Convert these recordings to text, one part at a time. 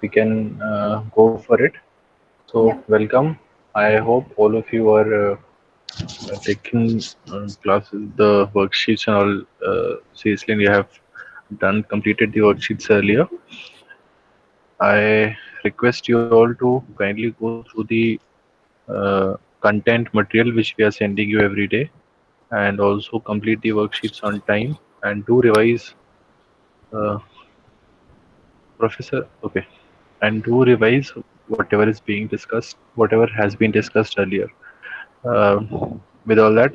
we can go for it. Yeah. So, welcome. I hope all of you are taking classes, the worksheets and all seriously, and you have completed the worksheets earlier. I request you all to kindly go through the content material which we are sending you every day, and also complete the worksheets on time, and do revise, uh, Professor. Okay, and do revise whatever is being discussed, whatever has been discussed earlier. With all that,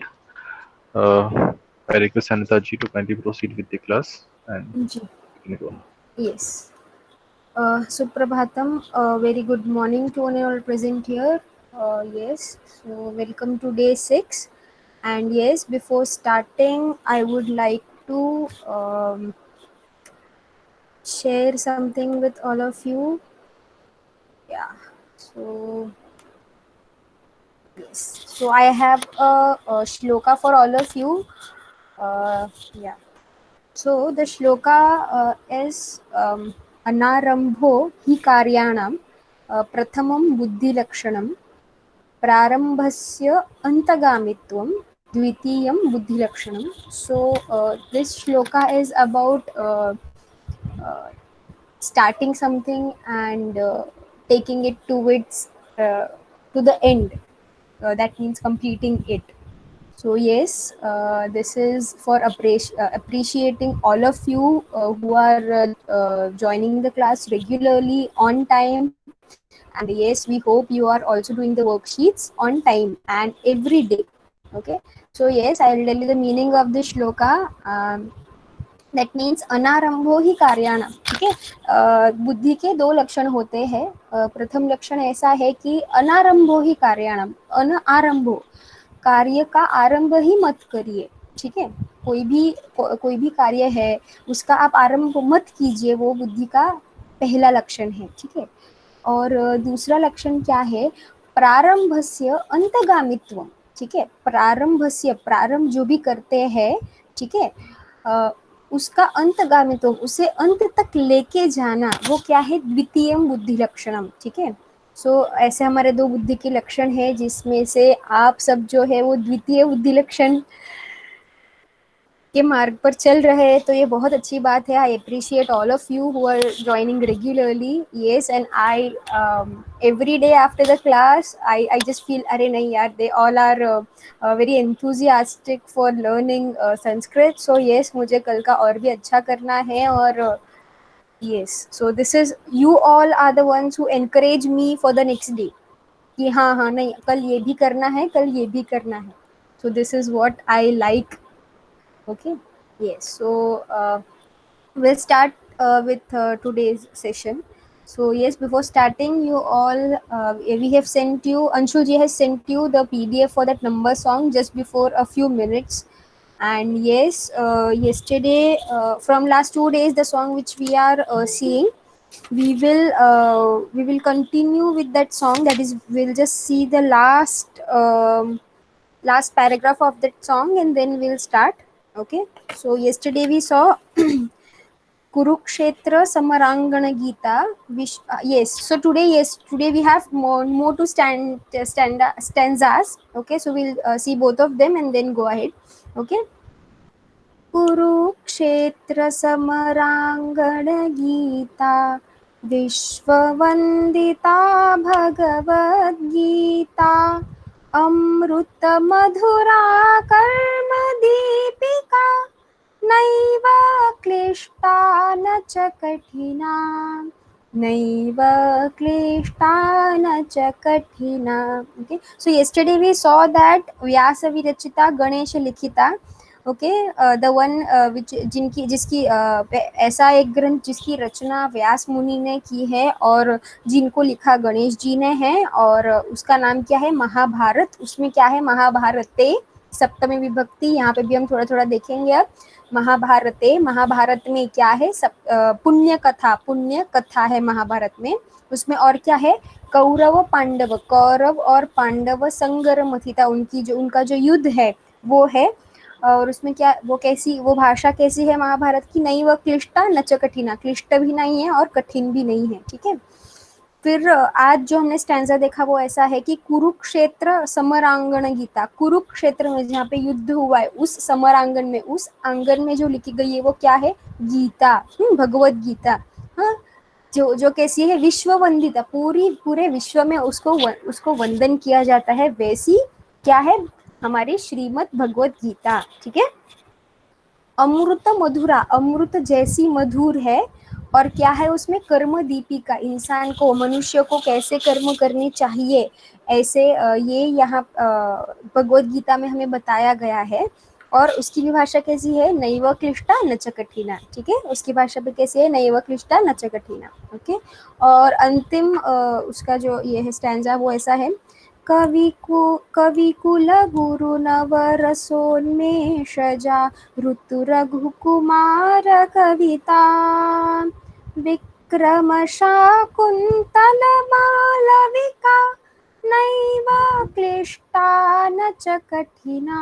I request Anita ji to kindly proceed with the class, and Ji. we can go. Yes. Suprabhatam, very good morning to all present here. Yes, so welcome to day 6. And yes, before starting, I would like to share something with all of you. Yeah, so yes, so I have a shloka for all of you. Yeah, so the shloka is Anarambho hi karyanam prathamam buddhi lakshanam प्रारंभस्य अंतगामित्वम द्वितीयम बुद्धि लक्षणम. So this shloka is about uh, starting something and taking it to its to the end. That means completing it. So yes, this is for appreciating all of you who are joining the class regularly on time. And yes, we hope you are also doing the worksheets on time and every day. Okay. So yes, I will tell you the meaning of this shloka. That means अनारंभो ही कार्याणाम. ठीक है. बुद्धि के दो लक्षण होते हैं. प्रथम लक्षण ऐसा है कि अनारंभो ही कार्याणाम. आरंभो, कार्य का आरंभ ही मत करिए. ठीक है. कोई भी कार्य है उसका आप आरंभ मत कीजिए, वो बुद्धि का पहला लक्षण है. ठीक है. और दूसरा लक्षण क्या है? प्रारंभस्य अंतगामित्व. ठीक है. प्रारंभस्य, प्रारंभ जो भी करते हैं, ठीक है, उसका अंतगामित्व, उसे अंत तक लेके जाना, वो क्या है? द्वितीय बुद्धि लक्षणम. ठीक है. सो ऐसे हमारे दो बुद्धि के लक्षण है, जिसमें से आप सब जो है वो द्वितीय बुद्धि लक्षण के मार्ग पर चल रहे हैं, तो ये बहुत अच्छी बात है. I appreciate all of you who are joining regularly. Yes, and I every day after the class I just feel, अरे नहीं यार, they all are very enthusiastic for learning Sanskrit. So yes, मुझे कल का और भी अच्छा करना है. और yes, so this is, you all are the ones who encourage me for the next day कि हाँ हाँ नहीं, कल ये भी करना है, कल ये भी करना है. सो this is what I like. Okay. Yes. So we'll start with today's session. So yes, before starting, you all, we have sent you, Anshuji has sent you the PDF for that number song just before a few minutes. And yes, yesterday, from last 2 days, the song which we are seeing, we will continue with that song. That is, we'll just see the last paragraph of that song and then we'll start. Okay. So yesterday we saw Kurukshetra Samarangana Gita. Yes. So today, yes, today we have more to stanzas. Okay. So we'll see both of them and then go ahead. Okay. Kurukshetra समरांगण गीता विश्ववंदिता भगवद्गीता अमृत मधुरा कर्म दीपिका नैव क्लिष्टा न च कठिना नैव क्लिष्टा न च कठिना. Okay, so yesterday we saw that व्यास विरचिता गणेश लिखिता. ओके, द वन विच जिसकी ऐसा एक ग्रंथ जिसकी रचना व्यास मुनि ने की है और जिनको लिखा गणेश जी ने है, और उसका नाम क्या है? महाभारत. उसमें क्या है? महाभारते, सप्तमी विभक्ति. यहाँ पे भी हम थोड़ा थोड़ा देखेंगे अब. महाभारते, महाभारत में क्या है? पुण्य कथा है महाभारत में. उसमें और क्या है? कौरव पांडव, कौरव और पांडव संग्राम थी, उनका जो युद्ध है वो है. और उसमें क्या वो भाषा कैसी है महाभारत की, नैव क्लिष्टा न च कठिना, क्लिष्ट भी नहीं है और कठिन भी नहीं है, ठीक है। फिर आज जो हमने स्टैंजा देखा वो ऐसा है कि कुरुक्षेत्र समरांगण गीता, कुरुक्षेत्र में जहाँ पे युद्ध हुआ है उस समरांगण में, उस आंगन में जो लिखी गई है वो क्या है, गीता, भगवत गीता। हाँ, जो कैसी है, विश्व वंदिता, पूरे विश्व में उसको वंदन किया जाता है, वैसी क्या है हमारी श्रीमद् भगवत गीता, ठीक है। अमृत मधुरा, अमृत जैसी मधुर है, और क्या है उसमें, कर्म दीपिका, इंसान को, मनुष्य को कैसे कर्म करने चाहिए, ऐसे ये यहाँ भगवत गीता में हमें बताया गया है। और उसकी भी भाषा कैसी है, नैव क्लिष्टा न च कठिना, ठीक है, उसकी भाषा भी कैसी है, नैव क्लिष्टा न च कठिना, ओके। और अंतिम उसका जो ये है स्टैंजा वो ऐसा है, कविकुल गुरु नवरसोन्मेषजा ऋतु रघुकुमार कविता विक्रम शाकुन्तल मालविका नैव क्लिष्टा न च कठिना,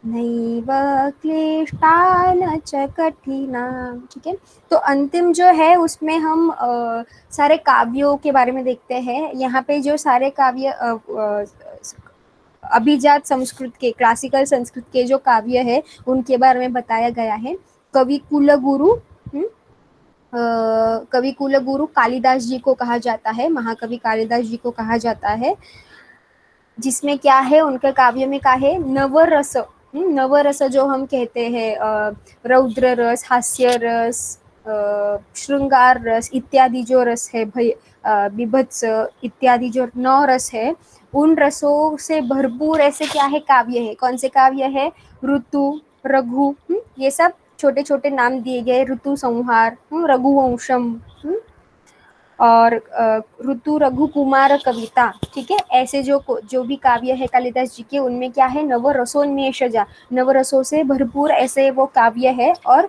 नैव क्लिष्टा न च कठिना, ठीक है। तो अंतिम जो है उसमें हम सारे काव्यों के बारे में देखते हैं। यहाँ पे जो सारे काव्य अभिजात संस्कृत के, क्लासिकल संस्कृत के जो काव्य है उनके बारे में बताया गया है। कवि कुल गुरु कालिदास जी को कहा जाता है, महाकवि कालिदास जी को कहा जाता है, जिसमें क्या है उनके काव्य में क्या है, नवरस, नवरस जो हम कहते हैं, रौद्र रस, हास्य रस, श्रृंगार रस इत्यादि जो रस है, बीभत्स इत्यादि जो 9 रस है, उन रसों से भरपूर ऐसे क्या है काव्य है। कौन से काव्य है, ऋतु, रघु, ये सब छोटे छोटे नाम दिए गए, ऋतु संहार, रघुवंशम, और ऋतु रघु कुमार कविता, ठीक है। ऐसे जो भी काव्य है कालिदास जी के, उनमें क्या है, नवरसोन्मेषजा, नवरसों से भरपूर ऐसे वो काव्य है। और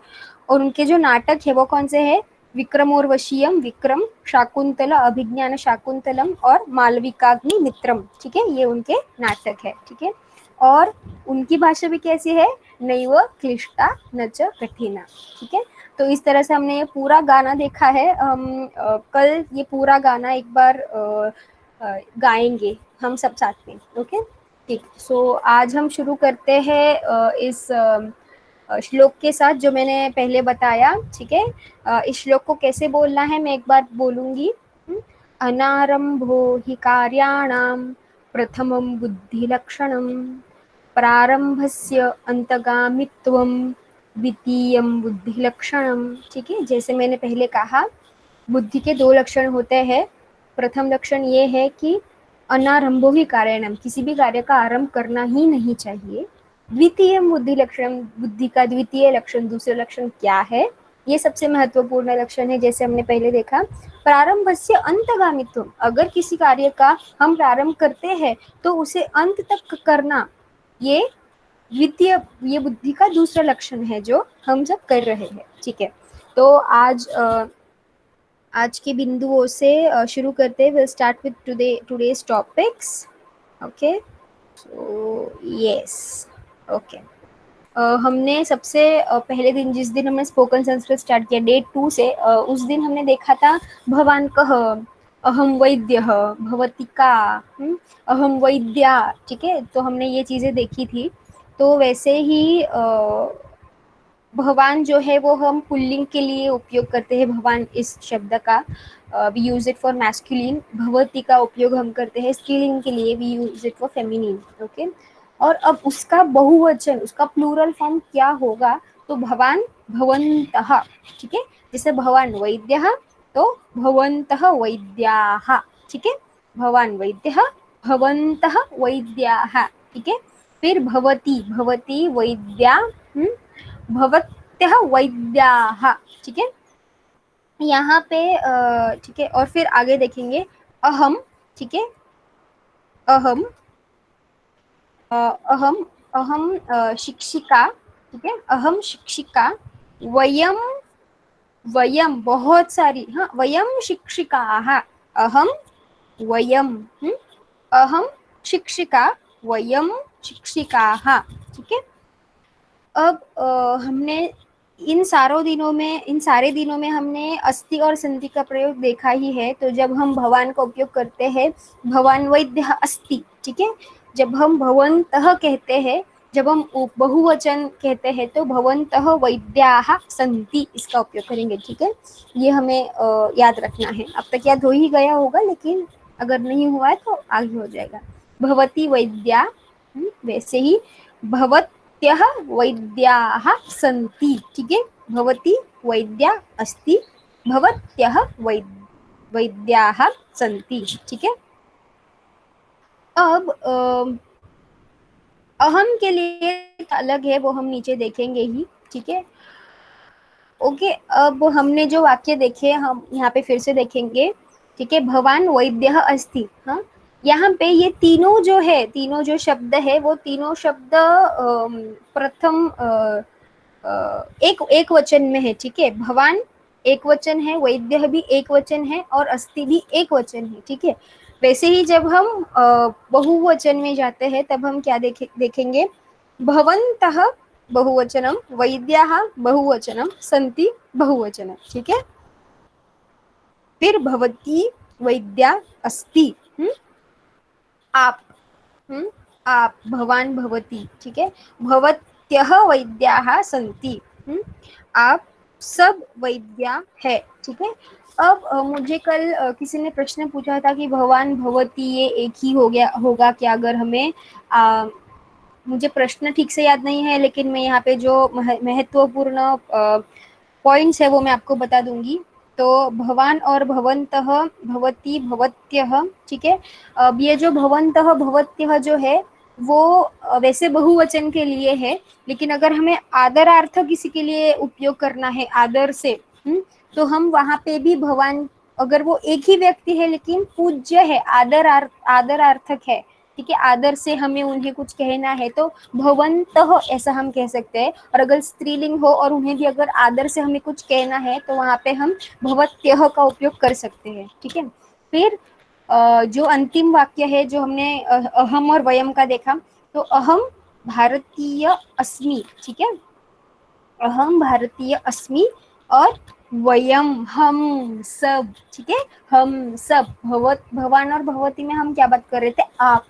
उनके जो नाटक है वो कौन से है, विक्रमोर्वशीयम, विक्रम, शाकुंतल, अभिज्ञान शाकुंतलम और मालविकाग्नि मित्रम, ठीक है, ये उनके नाटक है, ठीक है। और उनकी भाषा भी कैसी है, नैव क्लिष्टा न च कठिना, ठीक है। तो इस तरह से हमने ये पूरा गाना देखा है। हम कल ये पूरा गाना एक बार गाएंगे हम सब साथ में, ओके, ठीक। सो आज हम शुरू करते हैं इस श्लोक के साथ जो मैंने पहले बताया, ठीक है। इस श्लोक को कैसे बोलना है मैं एक बार बोलूंगी। अनारंभो हि कार्याणां प्रथमं बुद्धिलक्षणं प्रारंभस्य अंतगामित्वं द्वितीयं बुद्धिलक्षणम, ठीक है। जैसे मैंने पहले कहा, बुद्धि के 2 लक्षण होते हैं। प्रथम लक्षण ये है कि अनारंभो ही कार्यणम, किसी भी कार्य का आरंभ करना ही नहीं चाहिए। द्वितीय बुद्धि लक्षण, बुद्धि का द्वितीय लक्षण, दूसरा लक्षण क्या है, ये सबसे महत्वपूर्ण लक्षण है। जैसे हमने पहले देखा, प्रारंभस्य अंतगामित्व, अगर किसी कार्य का हम प्रारंभ करते हैं तो उसे अंत तक करना, ये द्वितीय, ये बुद्धि का दूसरा लक्षण है जो हम सब कर रहे हैं, ठीक है। तो आज के बिंदुओं से शुरू करते हैं। Will start with today's topics, okay. So yes, okay. हमने सबसे पहले दिन, जिस दिन हमने स्पोकन संस्कृत स्टार्ट किया, डे 2 से, उस दिन हमने देखा था भवान कह, अहम वैद्य, भवतिका, अहम वैद्या, ठीक है। तो हमने ये चीजें देखी थी। तो वैसे ही भगवान जो है वो हम पुल्लिंग के लिए उपयोग करते हैं, भगवान इस शब्द का we use it for masculine, भवती का उपयोग हम करते हैं स्त्रीलिंग के लिए, we use it for feminine, okay. और अब उसका बहुवचन, उसका प्लूरल फॉर्म क्या होगा, तो भवान भवन्तः, ठीक है। जैसे भवान वैद्यः तो भवन्तः वैद्याः, ठीक है। भवान वैद्यः, भवन्तः वैद्याः, ठीक है। फिर भवती, भवती वैद्या, भवत्यः वैद्याः, ठीक है। यहाँ पे ठीक है। और फिर आगे देखेंगे अहम, ठीक है, अहम, अहम, अहम शिक्षिका, ठीक है, अहम शिक्षिका, वयम, वयम बहुत सारी, हाँ, वयम शिक्षिकाः, अहम, वयम, अहम शिक्षिका, वयम शिक्षिकाः, ठीक है। अब हमने इन सारे दिनों में हमने अस्ति और संति का प्रयोग देखा ही है। तो जब हम भवान का उपयोग करते हैं, भवान वैद्य अस्ति, ठीक है। जब हम भवन्तः कहते हैं, जब हम बहुवचन कहते हैं तो भवन्तः वैद्याः सन्ति, इसका उपयोग करेंगे, ठीक है। ये हमें याद रखना है। अब तक याद हो ही गया होगा, लेकिन अगर नहीं हुआ है तो आगे हो जाएगा। भवती वैद्या, वैसे ही भवत्यः वैद्याः सन्ति, ठीक है। भवती वैद्या अस्ति, भवत्यः वैद्याः सन्ति, ठीक है। अब अहम के लिए अलग है, वो हम नीचे देखेंगे ही, ठीक है। ओके, अब हमने जो वाक्य देखे हम यहाँ पे फिर से देखेंगे, ठीक है। भवान वैद्यः अस्ति, हाँ, यहाँ पे ये तीनों जो है, तीनों जो शब्द है, वो तीनों शब्द प्रथम एक वचन में है, ठीक है। भवान एक वचन है, वैद्य भी एक वचन है और अस्ति भी एक वचन है, ठीक है। वैसे ही जब हम बहुवचन में जाते हैं तब हम क्या देखेंगे, भवन्तः बहुवचनम, वैद्याः बहुवचनम, सन्ति बहुवचनम, ठीक है। फिर भवती वैद्या अस्ति, आप, आप, भवान भवती, ठीक है। भवत्यः वैद्याः सन्ति, आप सब वैद्या है, ठीक है। अब मुझे कल किसी ने प्रश्न पूछा था कि भवान भवती ये एक ही हो गया होगा क्या, अगर हमें मुझे प्रश्न ठीक से याद नहीं है, लेकिन मैं यहाँ पे जो महत्वपूर्ण पॉइंट्स है वो मैं आपको बता दूंगी। तो भवान और भवन्तः, भवती भवत्यः, ठीक है। अब ये जो भवन्तः भवत्यः जो है वो वैसे बहुवचन के लिए है, लेकिन अगर हमें आदरार्थ किसी के लिए उपयोग करना है आदर से, तो हम वहाँ पे भी भवान, अगर वो एक ही व्यक्ति है लेकिन पूज्य है, आदरार्थक है, ठीक है, आदर से हमें उन्हें कुछ कहना है तो भवन्तः ऐसा हम कह सकते हैं। और अगर स्त्रीलिंग हो और उन्हें भी अगर आदर से हमें कुछ कहना है तो वहाँ पे हम भवत्यः का उपयोग कर सकते हैं, ठीक है। फिर जो अंतिम वाक्य है जो हमने अहम और वयम का देखा, तो अहम भारतीय अस्मि, ठीक है। अहम भारतीय अस्मि और वयम हम सब, ठीक है। हम सब, भवान और भवती में हम क्या बात कर रहे थे, आप,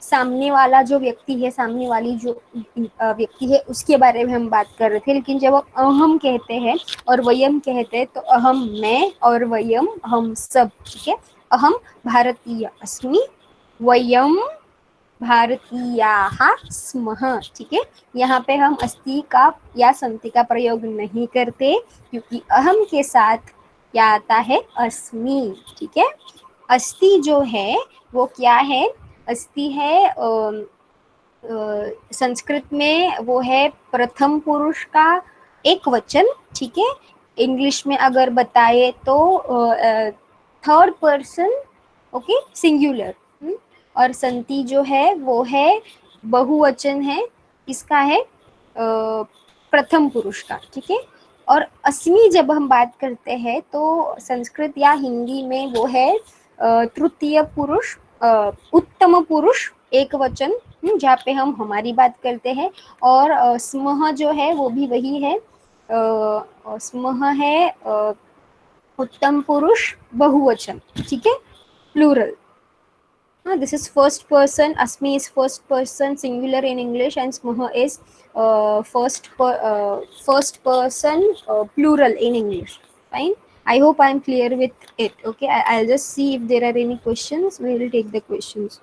सामने वाला जो व्यक्ति है, सामने वाली जो व्यक्ति है उसके बारे में हम बात कर रहे थे। लेकिन जब हम अहम कहते हैं और वयम कहते हैं तो अहम मैं और वयम हम सब, ठीक है। अहम भारतीय अस्मि, वयम भारतीयाः स्मः, ठीक है। यहाँ पे हम अस्ति का या सन्ति का प्रयोग नहीं करते, क्योंकि अहम के साथ क्या आता है, अस्मि, ठीक है। अस्ति जो है वो क्या है, अस्ति है संस्कृत में वो है प्रथम पुरुष का एक वचन, ठीक है। इंग्लिश में अगर बताए तो थर्ड पर्सन, ओके, सिंगुलर। और संति जो है वो है बहुवचन है, किसका है, प्रथम पुरुष का, ठीक है। और अस्मि जब हम बात करते हैं तो संस्कृत या हिंदी में वो है तृतीय पुरुष, उत्तम पुरुष एक वचन, जहाँ पे हम हमारी बात करते हैं। और स्मः जो है वो भी वही है, स्मः है उत्तम पुरुष बहुवचन, ठीक है, plural. This is first person. Asmi is first person singular in English, and Smaha is first person plural in English. Fine. I hope I am clear with it. Okay. I'll just see if there are any questions. We will take the questions.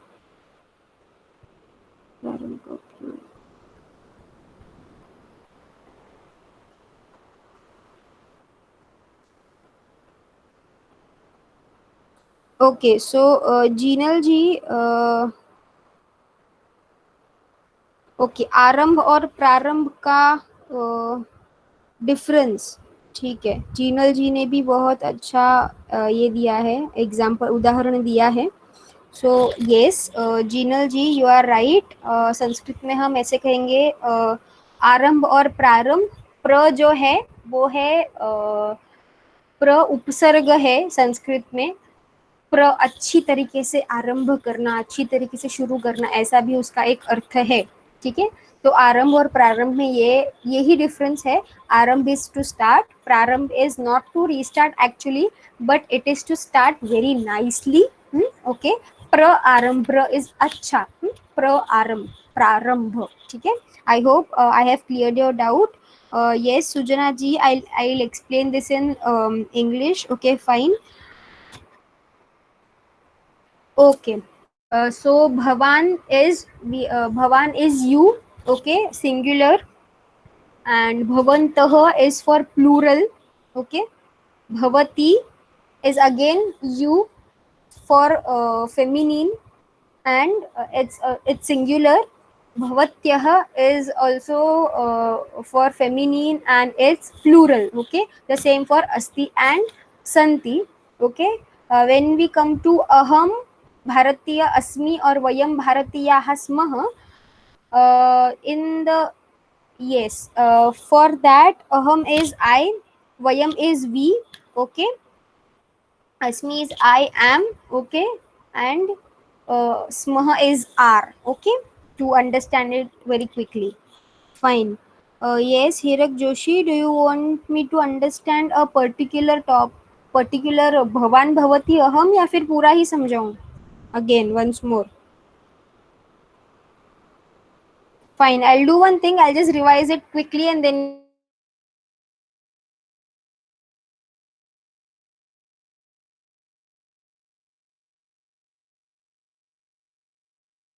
Okay. So Jinal ji. Okay, आरंभ और प्रारंभ का difference, ठीक है। जीनल जी ने भी बहुत अच्छा ये दिया है, एग्जाम्पल, उदाहरण दिया है। So yes Jinal ji, you are right. Sanskrit में हम ऐसे कहेंगे आरंभ और प्रारंभ। प्र जो है वो है प्र उपसर्ग है संस्कृत में। प्र अच्छी तरीके से आरंभ करना, अच्छी तरीके से शुरू करना, ऐसा भी उसका एक अर्थ है, ठीक है। तो आरंभ और प्रारंभ में यही डिफरेंस है. आरंभ इज टू स्टार्ट, प्रारंभ is not to restart actually, but it is to start very nicely. Okay. प्र आरंभ इज अच्छा. प्र आरंभ, प्रारंभ. ठीक है. I hope I have cleared your doubt. Yes, Sujana ji, I'll explain this in English. Okay, fine. Okay. So Bhavan is you. Okay, singular, and Bhavantah is for plural. Okay. Bhavati is again you for feminine, and it's singular. Bhavatyah is also for feminine and it's plural. Okay, the same for asti and santi. Okay. When we come to aham bharatiya asmi or vayam bharatiyah smah, in the yes, for that aham is I, vayam is we. Okay. Asmi is I am. Okay. And smaha is R. Okay, to understand it very quickly. Fine. Yes, Hirak Joshi, do you want me to understand a particular Bhavan Bhavati Aham या फिर पूरा ही समझाऊं? Again, once more. Fine. I'll do one thing. I'll just revise it quickly and then you can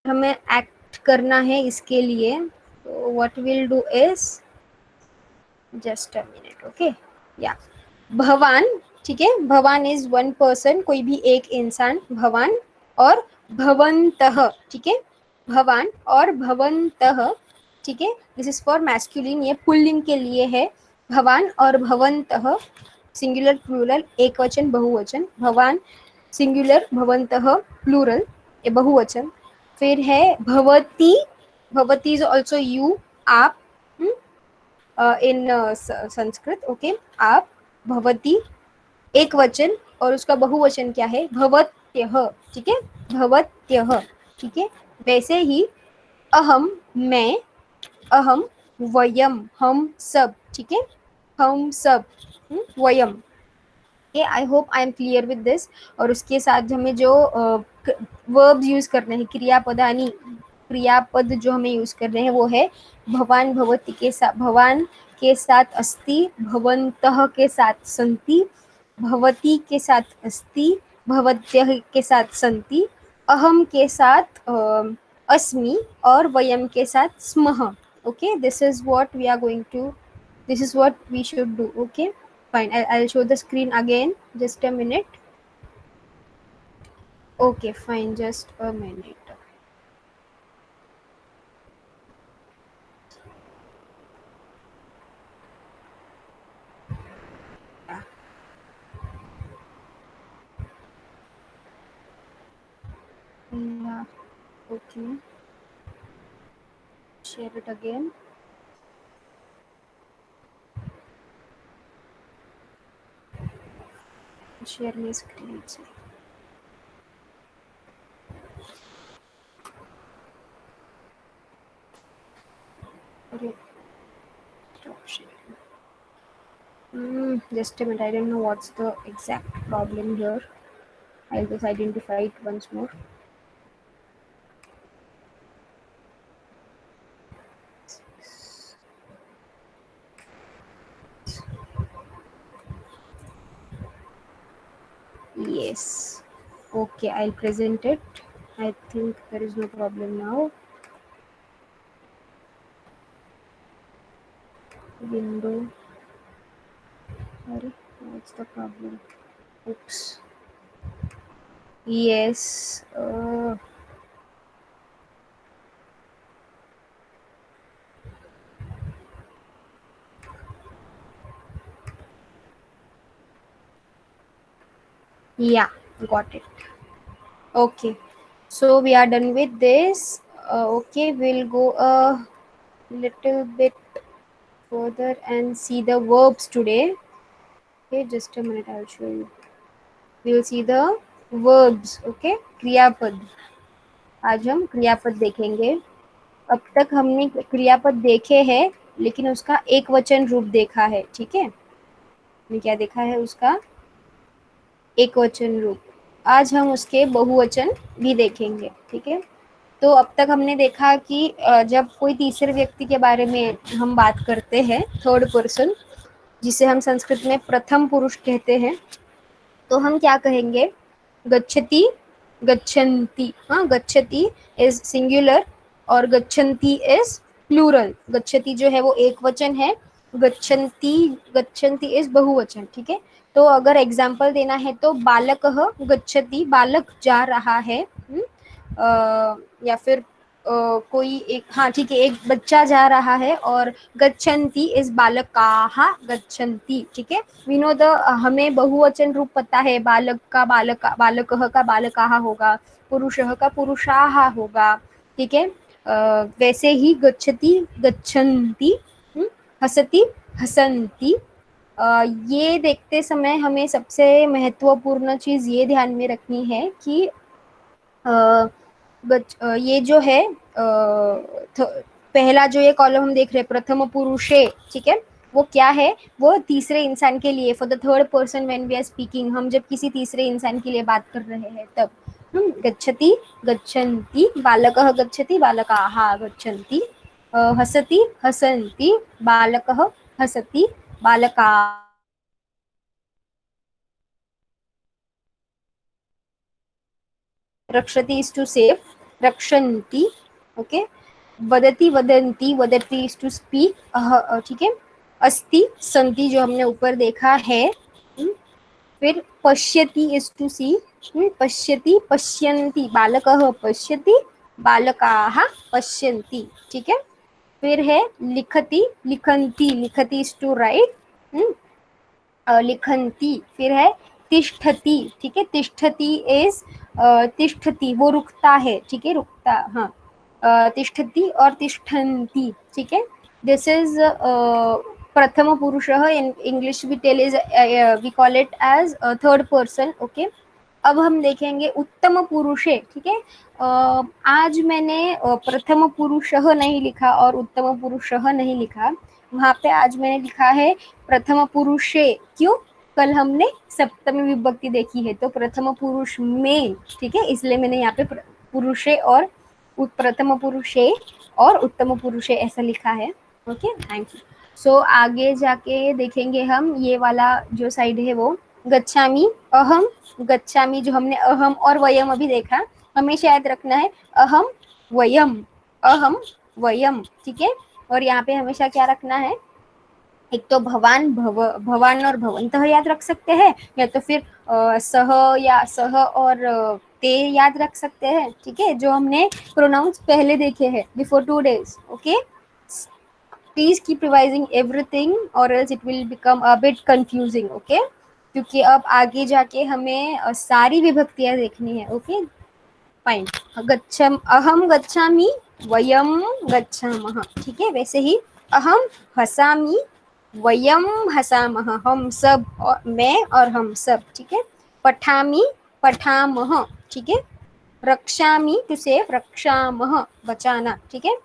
just हमें act करना है इसके लिए. So what we'll do is just a minute. Okay. Yeah. भवान. ठीक है. भवान इज वन पर्सन, कोई भी एक इंसान. भवान और भवंतः. ठीक है. भवान और भवंतः. ठीक है. दिस इज फॉर मैस्कुलिन, ये पुल्लिंग के लिए है. भवान और भवंतः सिंगुलर प्लूरल, एक वचन बहुवचन. भवान सिंगुलर, भवंतः प्लूरल, ये बहुवचन. फिर है भवती. भवती इज ऑल्सो यू, आप. इन संस्कृत. ओके. आप. भवती एक वचन और उसका बहुवचन क्या है? भवत्यः. ठीक है. भवत्यः. ठीक है. वैसे ही अहम मैं, अहम वयम हम सब. ठीक है. हम सब, वयम. आई hope I am clear with this. और उसके साथ हमें जो वर्ब्स यूज करने हैं, क्रियापदानी, क्रियापद जो हमें यूज कर रहे हैं वो है भवान भवती के साथ, भवान के साथ अस्ति, भवंतः के साथ संति, भवती के साथ अस्ति, भवत्यः के साथ संति, अहम के साथ अस्मि और वयम के साथ स्मः. Okay, this is what we are going to, this is what we should do. Okay, fine. I'll show the screen again. Just a minute. Okay, fine. Just a minute. Yeah. Okay. Share it again. Share my screen. Okay. Stop sharing. Just a minute. I don't know what's the exact problem here. I'll just identify it once more. Yes. Okay, I'll present it. I think there is no problem now. Window. Sorry, what's the problem? Oops. Yes. Yeah, got it. Okay, so we are done with this. Okay, we'll go a little bit further and see the verbs today. Okay, just a minute, I'll show you. We'll see the verbs. Okay, क्रियापद. आज हम क्रियापद देखेंगे. अब तक हमने क्रियापद देखे हैं, लेकिन उसका एक वचन रूप देखा है, ठीक है। हमने क्या देखा है, उसका एक वचन रूप। आज हम उसके बहुवचन भी देखेंगे, ठीक है। तो अब तक हमने देखा कि जब कोई तीसरे व्यक्ति के बारे में हम बात करते हैं, थर्ड पर्सन, जिसे हम संस्कृत में प्रथम पुरुष कहते हैं, तो हम क्या कहेंगे, गच्छति, गच्छन्ति। हाँ, गच्छति इज सिंगुलर और गच्छन्ति इज प्लूरल। गच्छति जो है वो एक वचन है, गच्छन्ति गच्छन्ति इज बहुवचन, ठीक है। तो अगर एग्जाम्पल देना है तो बालकः गच्छति, बालक जा रहा है। या फिर कोई एक, हाँ ठीक है, एक बच्चा जा रहा है, और गच्छन्ति इज बालकाः गच्छन्ति, ठीक है। वी नो द, हमें बहुवचन रूप पता है, बालक का बालक, बालकः का बालकाः होगा, पुरुषः का पुरुषाः होगा, ठीक है। वैसे ही गच्छति गच्छन्ति, हसति हसन्ति। ये देखते समय हमें सबसे महत्वपूर्ण चीज ये ध्यान में रखनी है कि ये जो है पहला जो ये कॉलम हम देख रहे हैं, प्रथम पुरुषे, ठीक है, वो क्या है, वो तीसरे इंसान के लिए, for the third person when we are speaking, हम जब किसी तीसरे इंसान के लिए बात कर रहे हैं तब। गच्छति गच्छन्ति, बालकः गच्छति, बालकाः गच्छन्ति, हसति हसन्ति, बालकः हसति, बालका। रक्षति इज टू सेव, रक्षन्ति, ओके। वदति वदन्ति, वदति इज टू स्पीक, ठीक है। अस्ति संति जो हमने ऊपर देखा है। फिर पश्यति इज टू सी, पश्यति पश्यन्ति, बालकः पश्यति, बालकाः पश्यन्ति, ठीक है। फिर है लिखति लिखन्ति, लिखति इज टू राइट, लिखन्ति। फिर है तिष्ठति, ठीक है, तिष्ठति इज तिष्ठति, वो रुकता है, ठीक है, रुकता, हाँ। तिष्ठति और तिष्ठन्ति, ठीक है। दिस इज प्रथम पुरुषः, in English we tell is, we call it as third person, okay. अब हम देखेंगे उत्तम पुरुषे, ठीक है। आज मैंने प्रथम पुरुषः नहीं लिखा और उत्तम पुरुषः नहीं लिखा, वहां पे आज मैंने लिखा है प्रथम पुरुषे। क्यों? कल हमने सप्तमी विभक्ति देखी है, तो प्रथम पुरुष में, ठीक है, इसलिए मैंने यहाँ पे पुरुषे और प्रथम पुरुषे और उत्तम पुरुषे ऐसा लिखा है, ओके। Thank you. सो आगे जाके देखेंगे हम ये वाला जो साइड है वो, गच्छामि, अहम, गच्छामि जो हमने अहम और वयम अभी देखा, हमेशा याद रखना है अहम वयम, अहम वयम, ठीक है। और यहाँ पे हमेशा क्या रखना है, एक तो भवान, भवान और भवंतः याद रख सकते हैं, या तो फिर सह या सह और ते याद रख सकते हैं, ठीक है, जो हमने प्रोनाउंस पहले देखे हैं before 2 days, okay. Please keep revising everything or else it will become a bit confusing, okay. क्योंकि अब आगे जाके हमें सारी विभक्तियां देखनी है, ओके। फाइन। गच्छम, अहम गच्छामि, वयम गच्छामः, ठीक है। वैसे ही अहम हसामि, वयम हसामः, हम सब, और मैं और हम सब, ठीक है। पठामि, पठामः, ठीक है। रक्षामि टू सेव, रक्षामः बचाना, ठीक है।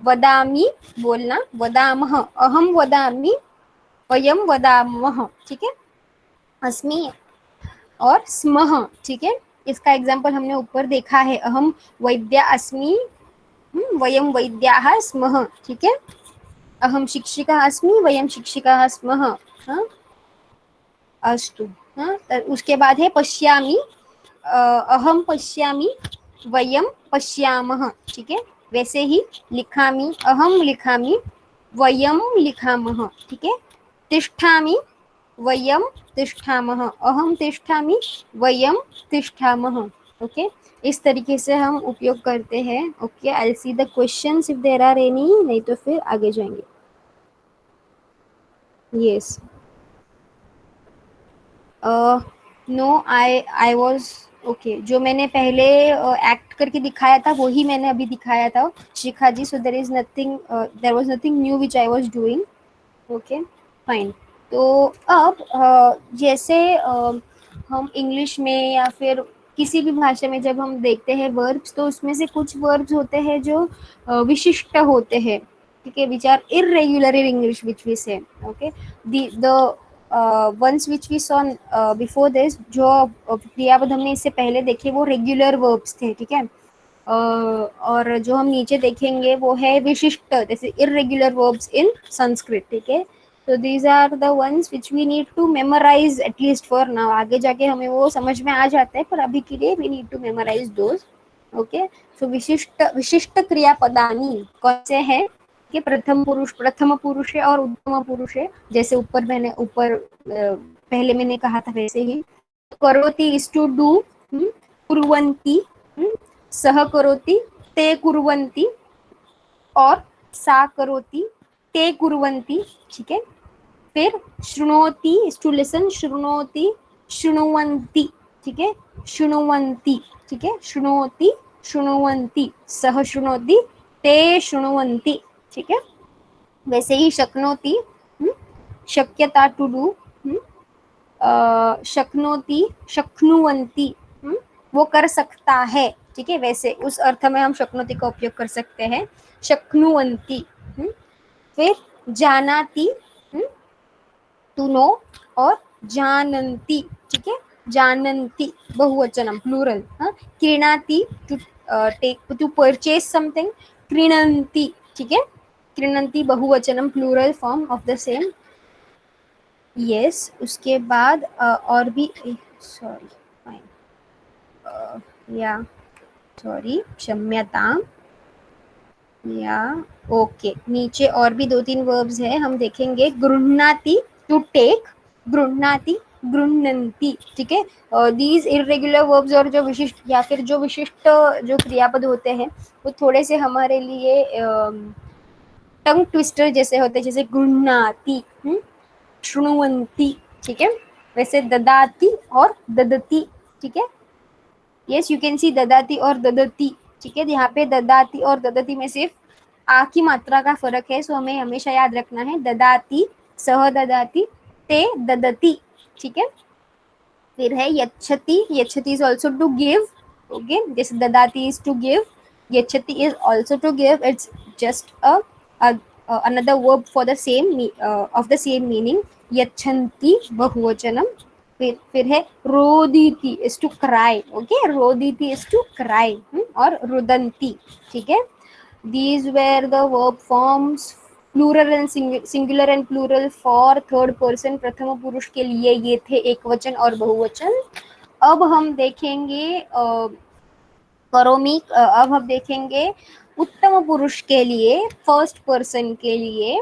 वदामि बोलना, वदामः, अहम वदामि, वयम वदामः, ठीक है। अस्मि और स्मः, ठीक है। इसका एग्जाम्पल हमने ऊपर देखा है, अहम वैद्या अस्मि, वयम वैद्याः स्मः, ठीक है। अहम शिक्षिका अस्मि, वयम शिक्षिकाः स्मः, हाँ, अस्तु, हाँ। उसके बाद है पश्यामि, अहम पश्यामि, वयम पश्यामः, ठीक है। वैसे ही लिखामि, अहम लिखामि, वयम लिखामः, ठीक है। तिष्ठामि, वयम तिष्ठामः, अहम तिष्ठामि, वयम तिष्ठामः, ओके। इस तरीके से हम उपयोग करते हैं, okay. I will see the questions if there are any, नहीं तो फिर आगे जाएंगे। Yes, no, I was okay. जो मैंने पहले एक्ट करके दिखाया था वही मैंने अभी दिखाया था, Shikha ji. So there is nothing, there was nothing new which I was doing, okay. Fine. तो अब जैसे हम इंग्लिश में या फिर किसी भी भाषा में जब हम देखते हैं वर्ब्स, तो उसमें से कुछ वर्ब्स होते हैं जो विशिष्ट होते हैं, ठीक है, which are irregular in English which we say, okay. The ones which we saw before this, जो क्रियापद हमने इससे पहले देखे वो रेगुलर वर्ब्स थे, ठीक है। और जो हम नीचे देखेंगे वो है विशिष्ट, जैसे इरेग्युलर वर्ब्स इन संस्कृत, ठीक है। तो these are the ones which we need to memorise at least for now. आगे जाके हमें वो समझ में आ जाता है, पर अभी के लिए we need to memorise those, okay. So विशिष्ट विशिष्ट क्रियापदानी कौन से हैं कि प्रथम पुरुष है और उत्तम पुरुष है, जैसे ऊपर पहले मैंने कहा था वैसे ही। करोति इज टू डू, कुर्वन्ति, सह करोति, ते कुर्वन्ति, और सा करोति, ते कुर्वन्ति, ठीक है। फिर शृणोति इज टू लिसन, शृणोति, शृण्वन्ति, ठीक है, शृण्वन्ति, ठीक है, शृणोति, शृण्वन्ति, सह शृणोति, ते शृण्वन्ति, ठीक है। वैसे ही शक्नोति, शक्यता टू डू, शक्नोति, शक्नुवन्ति, वो कर सकता है, ठीक है। वैसे उस अर्थ में हम शक्नोति का उपयोग कर सकते हैं, शक्नुवन्ति। फिर जानाति, टू नो, और जानन्ति, ठीक है, जानन्ति बहुवचनम प्लूरल। क्रीणाति, to take, to purchase something, क्रीणन्ति, ठीक है, क्रीणन्ति बहुवचनम plural form of the same. Yes, उसके बाद और भी, सॉरी, या सॉरी, क्षम्यताम, या ओके, नीचे और भी 2-3 वर्ब्स है, हम देखेंगे। गृह्णाति, टू टेक, गृह्णाति, गृह्णन्ति, ठीक है। दीज इरेगुलर वर्ब्स, और जो विशिष्ट या फिर जो विशिष्ट जो क्रियापद होते हैं वो थोड़े से हमारे लिए टंग ट्विस्टर जैसे होते हैं, जैसे गृह्णाति, शृण्वन्ति, ठीक है। वैसे ददाति और ददति, ठीक है। यस, यू कैन सी ददाति और ददति, ठीक है। यहाँ पे ददाति और ददति में सिर्फ आ की मात्रा का फर्क है, सो हमें हमेशा याद रखना है ददाति, सह ददाति, ते ददति, ठीक है। फिर है यच्छति, यच्छति is also to give, okay, जैसे ददाति इज टू गिव, यच्छति is also to give, it's just another verb for the same of the same meaning, यच्छन्ति बहुवचनम। फिर है रोदिति इज टू क्राई, ओके, रोदिति इज टू क्राई, और रुदंती, ठीक है। These were the verb forms, plural and singular and plural for third person, प्रथम पुरुष के लिए ये थे एक वचन और बहुवचन। अब हम देखेंगे करोमी, अब हम देखेंगे उत्तम पुरुष के लिए, फर्स्ट पर्सन के लिए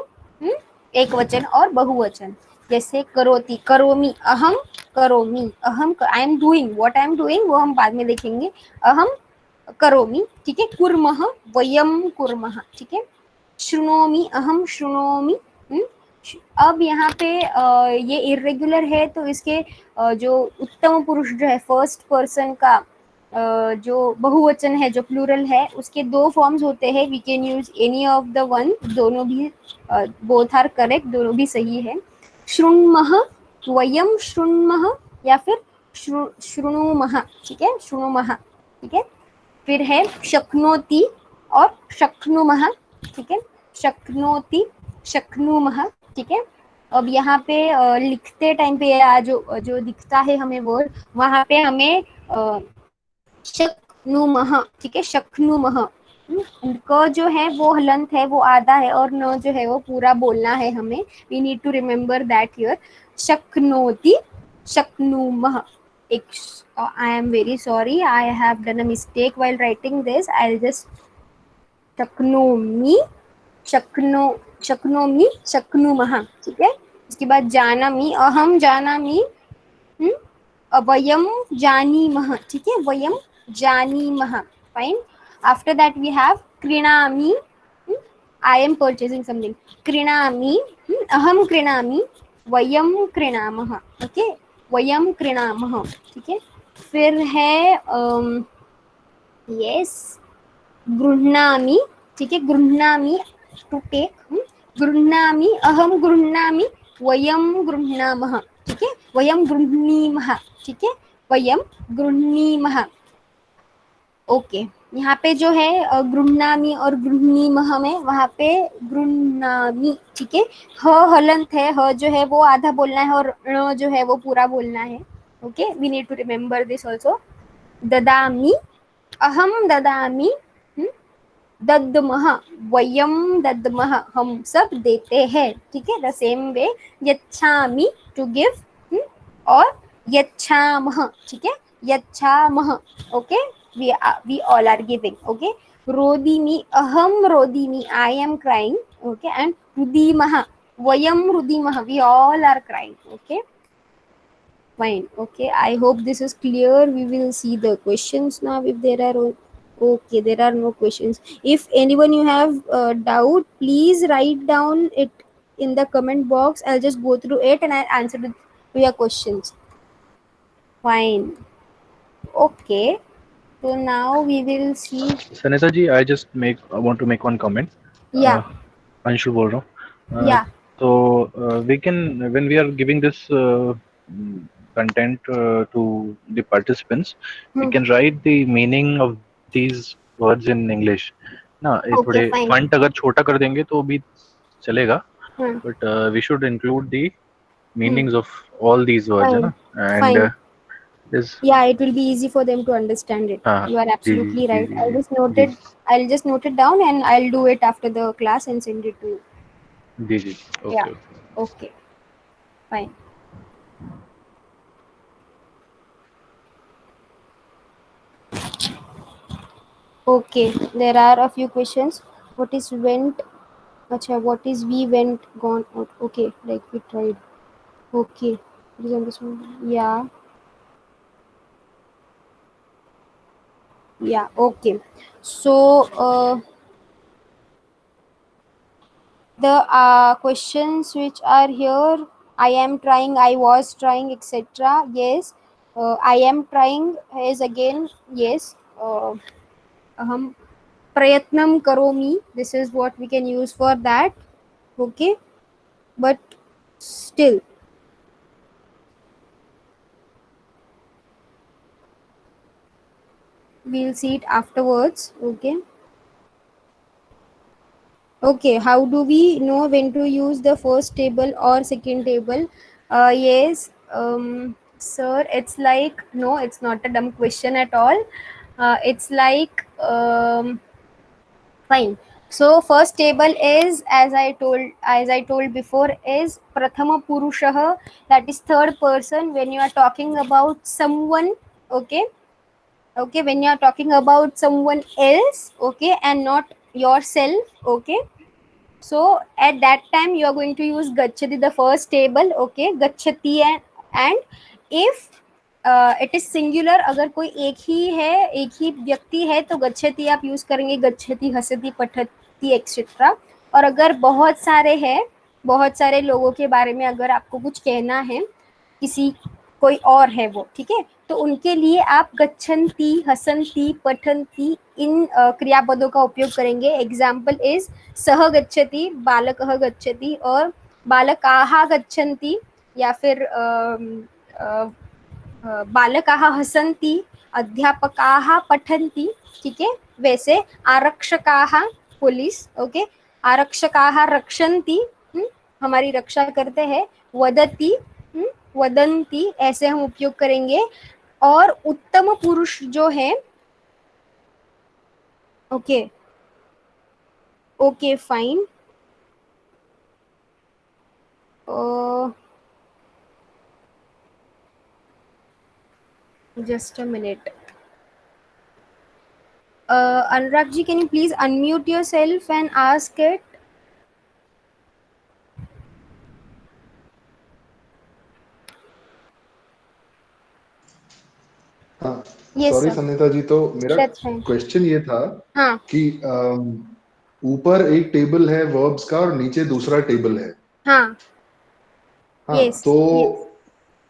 एक वचन और बहुवचन। जैसे करोति, करोमि, अहम करोमि, अहम, I am doing, what I am doing वो हम बाद में देखेंगे, अहम करोमि, ठीक है। कुर्मः, वयम कुर्मः, ठीक है। शृणोमि, अहम शृणोमि। अब यहाँ पे ये इरेगुलर है, तो इसके जो उत्तम पुरुष जो है फर्स्ट पर्सन का जो बहुवचन है, जो प्लूरल है, उसके 2 फॉर्म्स होते हैं। We can use any of the one, दोनों भी, बोथ आर करेक्ट, दोनों भी सही है। शृण्मः, वयम शृण्मः, या फिर शृणुमः, ठीक है, शृणुमः, ठीक है। फिर है शक्नोति और शक्नुमः, ठीक है, शक्नोति, शक्नुमः, ठीक है। अब यहाँ पे लिखते टाइम पे जो दिखता है हमें वर्ड, वहाँ पे हमें शक्नुमः, ठीक है, शक्नुमः। क जो है वो हलंत है, वो आधा है, और न जो है वो पूरा बोलना है हमें। We need to remember that here. शक्नोति, शक्नुमः। I am very sorry, I have done a mistake while writing this. I'll just शक्नोमि, शक्नोमि, शक्नुमः, ठीक है। इसके बाद जानामि, अहम जानामि, वयम जानीमः, ठीक है, वयम जानीमः, fine. After that we have क्रीणामि, आई एम परचेजिंग समथिंग, क्रीणामि, अहम क्रीणामि, वयम क्रीणामः, ओके, वयम क्रीणामः, ठीक है। फिर है यस, गृह्णामि, ठीक है, गृह्णामि, टू टेक, गृह्णामि, अहम गृह्णामि, वयम गृह्णामः, ठीक है, वयम गृह्णीमः, ठीक है, वयम गृह्णीमः। ओके, यहाँ पे जो है गृह्णामि और गृह्णीमः में, वहाँ पे गृह्णामि, ठीक है। ह हलंत है, ह जो है वो आधा बोलना है और ण जो है वो पूरा बोलना है। Okay, we need to remember this also. ददामि, अहम ददामि, दद्मः, वयम दद्मः, हम सब देते हैं, ठीक है। द सेम वे यच्छामि, टू गिव, और यच्छामः, ठीक है, यच्छामः। Okay, we all are giving. Okay, rodimi, aham rodimi, I am crying. Okay, and rudimah, vayam rudimah, we all are crying. Okay, fine. Okay, I hope this is clear. We will see the questions now if there are. Okay, there are no questions. If anyone you have doubt, please write down it in the comment box. I'll just go through it and I'll answer to your questions. Fine. Okay, so now we will see. Sanita ji, I want to make one comment. Yeah, Anshu बोल रहा हूँ। yeah. तो we can, when we are giving this content to the participants, we can write the meaning of these words in English ना। ये Okay, थोड़े fine. font अगर छोटा कर देंगे तो भी चलेगा, Hmm. but we should include the Hmm. meanings of all these words है Fine. ना। and Fine. is Yeah, it will be easy for them to understand it. हाँ You are जी जी absolutely जी right. जी जी I'll just note it down and I'll do it after the class and send it to you. जी जी Yeah. Okay Okay. Fine. Okay. There are a few questions. What is went? Acha, what is we went gone out? Okay, like we tried. Okay. Please understand. Yeah. Yeah. Okay. So the questions which are here, I am trying, I was trying, etc. Yes. I am trying is again yes. Aham prayatnam karomi, this is what we can use for that. Okay, but still we'll see it afterwards. Okay. Okay, how do we know when to use the first table or second table? Yes, sir, it's like, no, it's not a dumb question at all. It's like, fine. So first table is, as I told before, is prathama purushah, that is third person when you are talking about someone. Okay, okay, when you are talking about someone else, okay, and not yourself. Okay, so at that time you are going to use gachati, the first table. Okay, gachati, and if it is singular, अगर कोई एक ही व्यक्ति है तो गच्छति आप use करेंगे, गच्छति, हसति, पठति, एक्सेट्रा। और अगर बहुत सारे हैं, बहुत सारे लोगों के बारे में अगर आपको कुछ कहना है, किसी कोई और है वो, ठीक है, तो उनके लिए आप गच्छन्ति, हसन्ति, पठन्ति इन क्रियापदों का उपयोग करेंगे। एग्जाम्पल इज सह गच्छति, बालकः गच्छति, और बालकाः गच्छन्ति, या फिर बालकाः हसन्ति, अध्यापकाः पठन्ति, ठीक है। वैसे आरक्षकाः, पुलिस, ओके, आरक्षकाः रक्षन्ति, हमारी रक्षा करते हैं। वदति, वदन्ति, ऐसे हम उपयोग करेंगे। और उत्तम पुरुष जो है, okay, okay, fine. Just a minute. Anurag ji, can you please unmute yourself and ask it? हाँ, Yes, सॉरी sir. संनीता जी, तो मेरा That's fine. क्वेश्चन ये था हाँ, कि ऊपर एक टेबल है वर्ब्स का और नीचे दूसरा टेबल है। हाँ, हाँ, yes, तो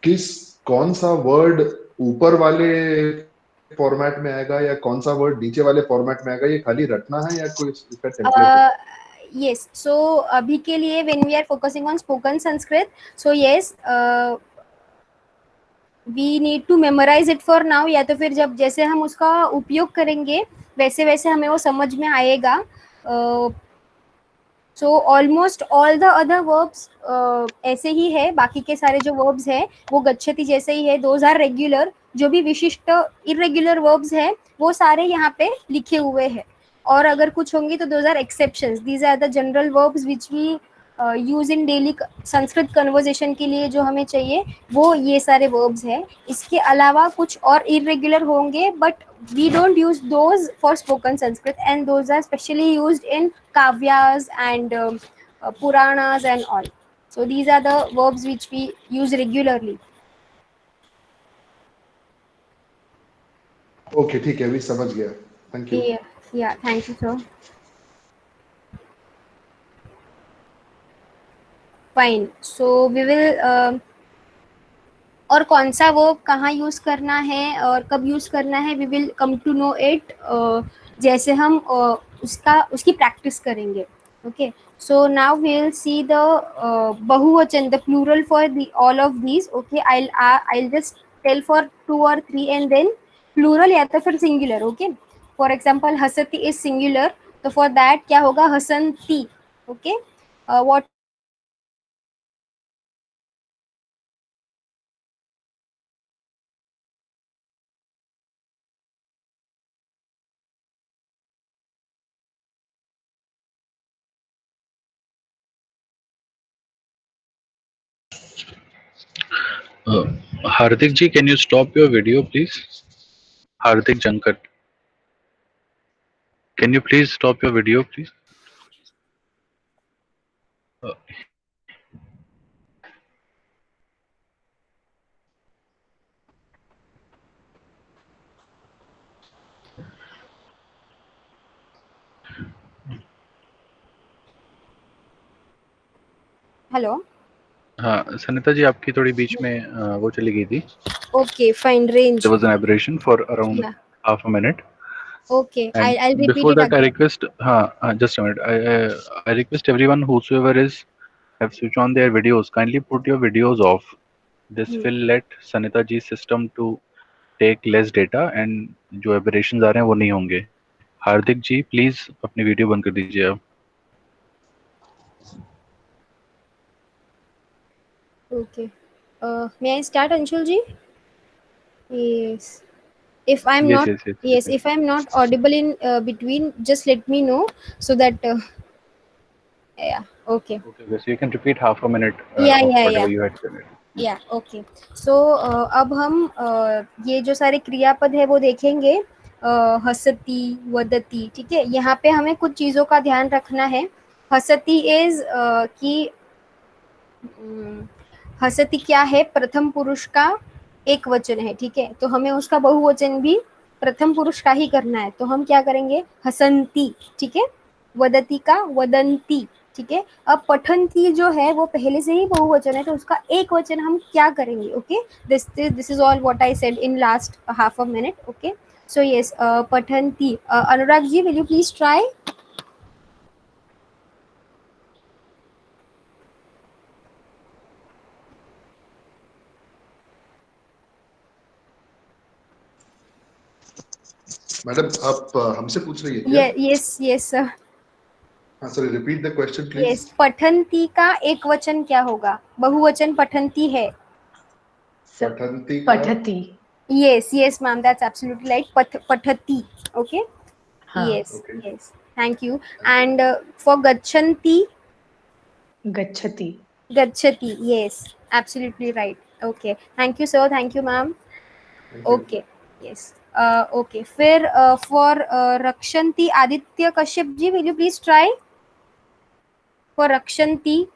yes. कौन सा वर्ड ऊपर वाले फॉर्मेट में आएगा या कौन सा वर्ड नीचे वाले फॉर्मेट में आएगा, ये खाली रटना है या कोई इसका टेम्पलेट होता है? Yes, so अभी के लिए when we are focusing on spoken Sanskrit, so yes, we need to memorise it for now, या तो फिर जब जैसे हम उसका उपयोग करेंगे वैसे वैसे हमें वो समझ में आएगा. So almost all the other verbs ऐसे ही है, बाकी के सारे जो वर्ब्स है वो गच्छति जैसे ही है. Those are regular. जो भी विशिष्ट इरेगुलर वर्ब्स है वो सारे यहाँ पे लिखे हुए हैं. और अगर कुछ होंगे तो those are exceptions. These are the general verbs which we use in daily Sanskrit conversation के लिए जो हमें चाहिए, वो ये सारे वर्ब्स है. इसके अलावा कुछ और इरेगुलर होंगे, but we don't use those for spoken Sanskrit, and those are specially used in kavyas and puranas and all. So these are the verbs which we use regularly. Okay ठीक है, अभी समझ गया, thank you. Yeah, thank you sir. Fine, so we will और कौन सा verb कहाँ use करना है और कब यूज करना है, we will come to know it जैसे हम उसकी प्रैक्टिस करेंगे. Okay, so now we will see the बहुवचन, the plural for the all of these. Okay, I just tell for 2 or 3 and then plural या तो फिर सिंगुलर. ओके, फॉर एग्जाम्पल हसती is singular, तो फॉर दैट क्या होगा, हसंती. Okay, what Hardik ji, can you stop your video, please? Hardik Jankat, can you please stop your video, please? Uh, hello. हाँ सनिता जी, आपकी थोड़ी बीच में वो चली गई थी. Okay, fine, range. There was an aberration for around Yeah. half a minute. Okay, And I'll repeat before it that, I again. request, just a minute. I request everyone whosoever is have switched on their videos, kindly put your videos off. This will let Sanita ji's system to take less data and जो aberrations आ रहे हैं वो नहीं होंगे. हार्दिक जी please अपनी video बंद कर दीजिए आप. Okay. May I start, Anshul ji? Yes. If I'm Yes, not, yes, yes. yes, if I'm not audible in between, just let me know so that yeah. Okay. Okay, okay. So you can repeat half a minute Yeah, of yeah, whatever yeah. you had said. या okay. सो अब हम ये जो सारे क्रियापद है वो देखेंगे. हसती, वदती. ठीक है, यहाँ पे हमें कुछ चीजों का ध्यान रखना है. हसती इज कि हसती क्या है, प्रथम पुरुष का एक वचन है. ठीक है, तो हमें उसका बहुवचन भी प्रथम पुरुष का ही करना है. तो हम क्या करेंगे, हसंती. ठीक है, वदती का वदंती. ठीक है, अब पठंती जो है वो पहले से ही बहुवचन है, तो उसका एक वचन हम क्या करेंगे. Okay, this is all what I said in last half a minute. Okay, so yes, पठंती. Anurag ji, will you please try. Madam आप हमसे पूछ रही है क्या? Yes yes sir. हाँ sorry, repeat the question please. Yes, पठंती का एक वचन क्या होगा, बहुवचन पठंती है. पठंती का पठती. Yes ma'am, that's absolutely right. Pathati. Okay. हाँ. Yes, Okay. yes, thank you. And for gachanti, गच्छति. gachati. Yes, absolutely right. Okay, thank you sir, thank you ma'am. Thank you. Okay, yes. Okay, फिर for rakshanti, Aditya Kashyap ji, will you please try for rakshanti.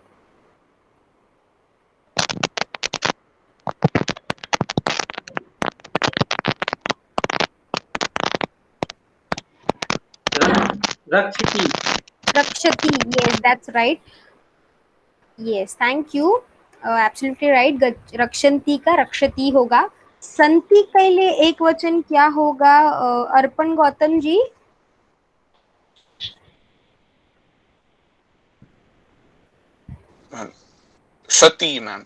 रक्षति. Rakshati, yes, that's right. Yes, thank you. Absolutely right. रक्षंती का रक्षती होगा. संति के लिए एक वचन क्या होगा, अर्पण गौतम जी? सती मैम.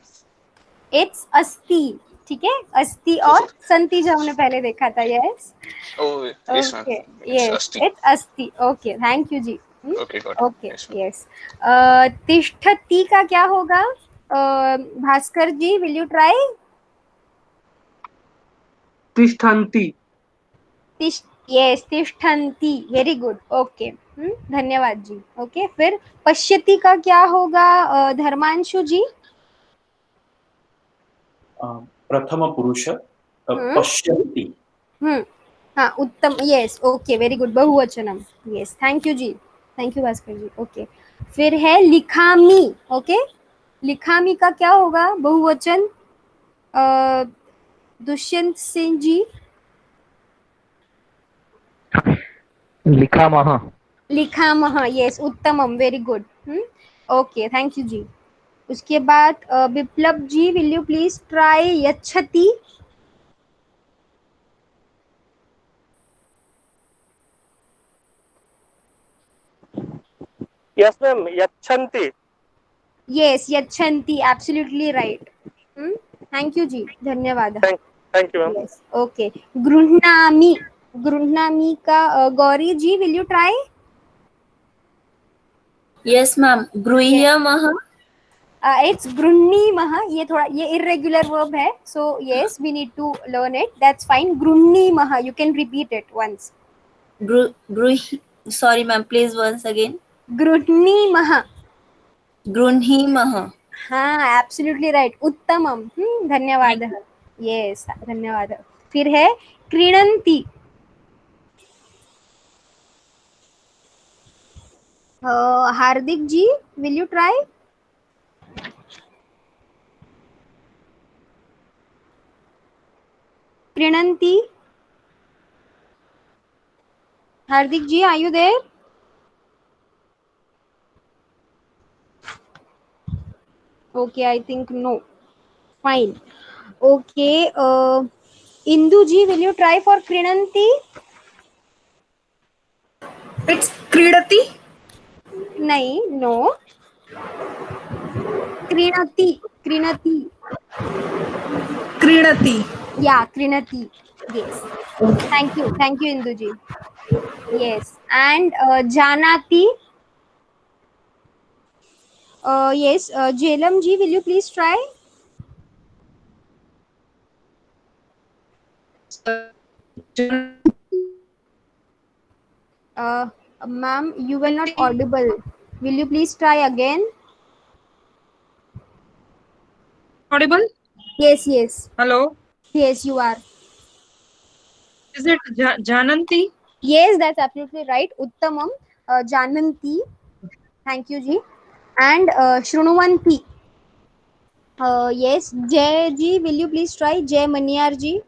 इट्स अस्ति. ठीक है, अस्ति और संति जो हमने पहले देखा था. Yes, Oh, yes, ma'am. Okay, It's yes, Asti. It's अस्ति. ओके, थैंक यू जी. Okay, got it. Okay, Yes, ma'am. Yes. तिष्ठति का क्या होगा? Bhaskar ji, will you try? तिष्ठन्ति. यस, तिष्ठन्ति. Very good. ओके, धन्यवाद जी. ओके, फिर पश्यति का क्या होगा? धर्मांशु जी. प्रथम पुरुष पश्यन्ति. हाँ, उत्तम. Yes, okay, very good. बहुवचनम. यस, थैंक यू जी. Thank you Bhaskar ji. Okay, फिर है लिखामी. ओके, लिखामी का क्या होगा? बहुवचन. दुष्यंत सिंह जी. लिखामः. लिखामः. यस, उत्तमम. Very good. Okay, thank you जी. उसके बाद Viplav ji, will you please try यच्छति? Yes, ma'am. Yachanti. Yes, yachanti. Absolutely right. Thank you जी. धन्यवाद. Thank you, ma'am. Yes. Okay. गृह्णामि. गृह्णामि का गौरी जी, will you try? Yes, ma'am. गृह्यमः. It's गृह्णीमः. ये irregular verb है. So yes, we need to learn it. That's fine. गृह्णीमः. You can repeat it once. Sorry, ma'am. Please once again. गृह्णीमः. गृह्णीमः. हाँ, absolutely right. उत्तमम. धन्यवाद. Yes, धन्यवाद. फिर है क्रीणन्ति. हार्दिक जी, will you try? क्रीणन्ति. Hardik ji, are you there? Okay, I think no. Fine. Okay. Indu ji, will you try for Krinanti? It's Kridati. Nahi, no. Krinati. Kridati. Yeah, Krinati. Yes. Thank you, Indu ji. Yes. And Janati. Yes, Jailam ji, will you please try? Ma'am, you were not audible. Will you please try again? Audible? Yes. Hello? Yes, you are. Is it Jananti? Yes, that's absolutely right. Uttamam. Jananti. Thank you, ji. And Shrunuvanti. Yes, Jay ji, will you please try? Jay Maniyar ji.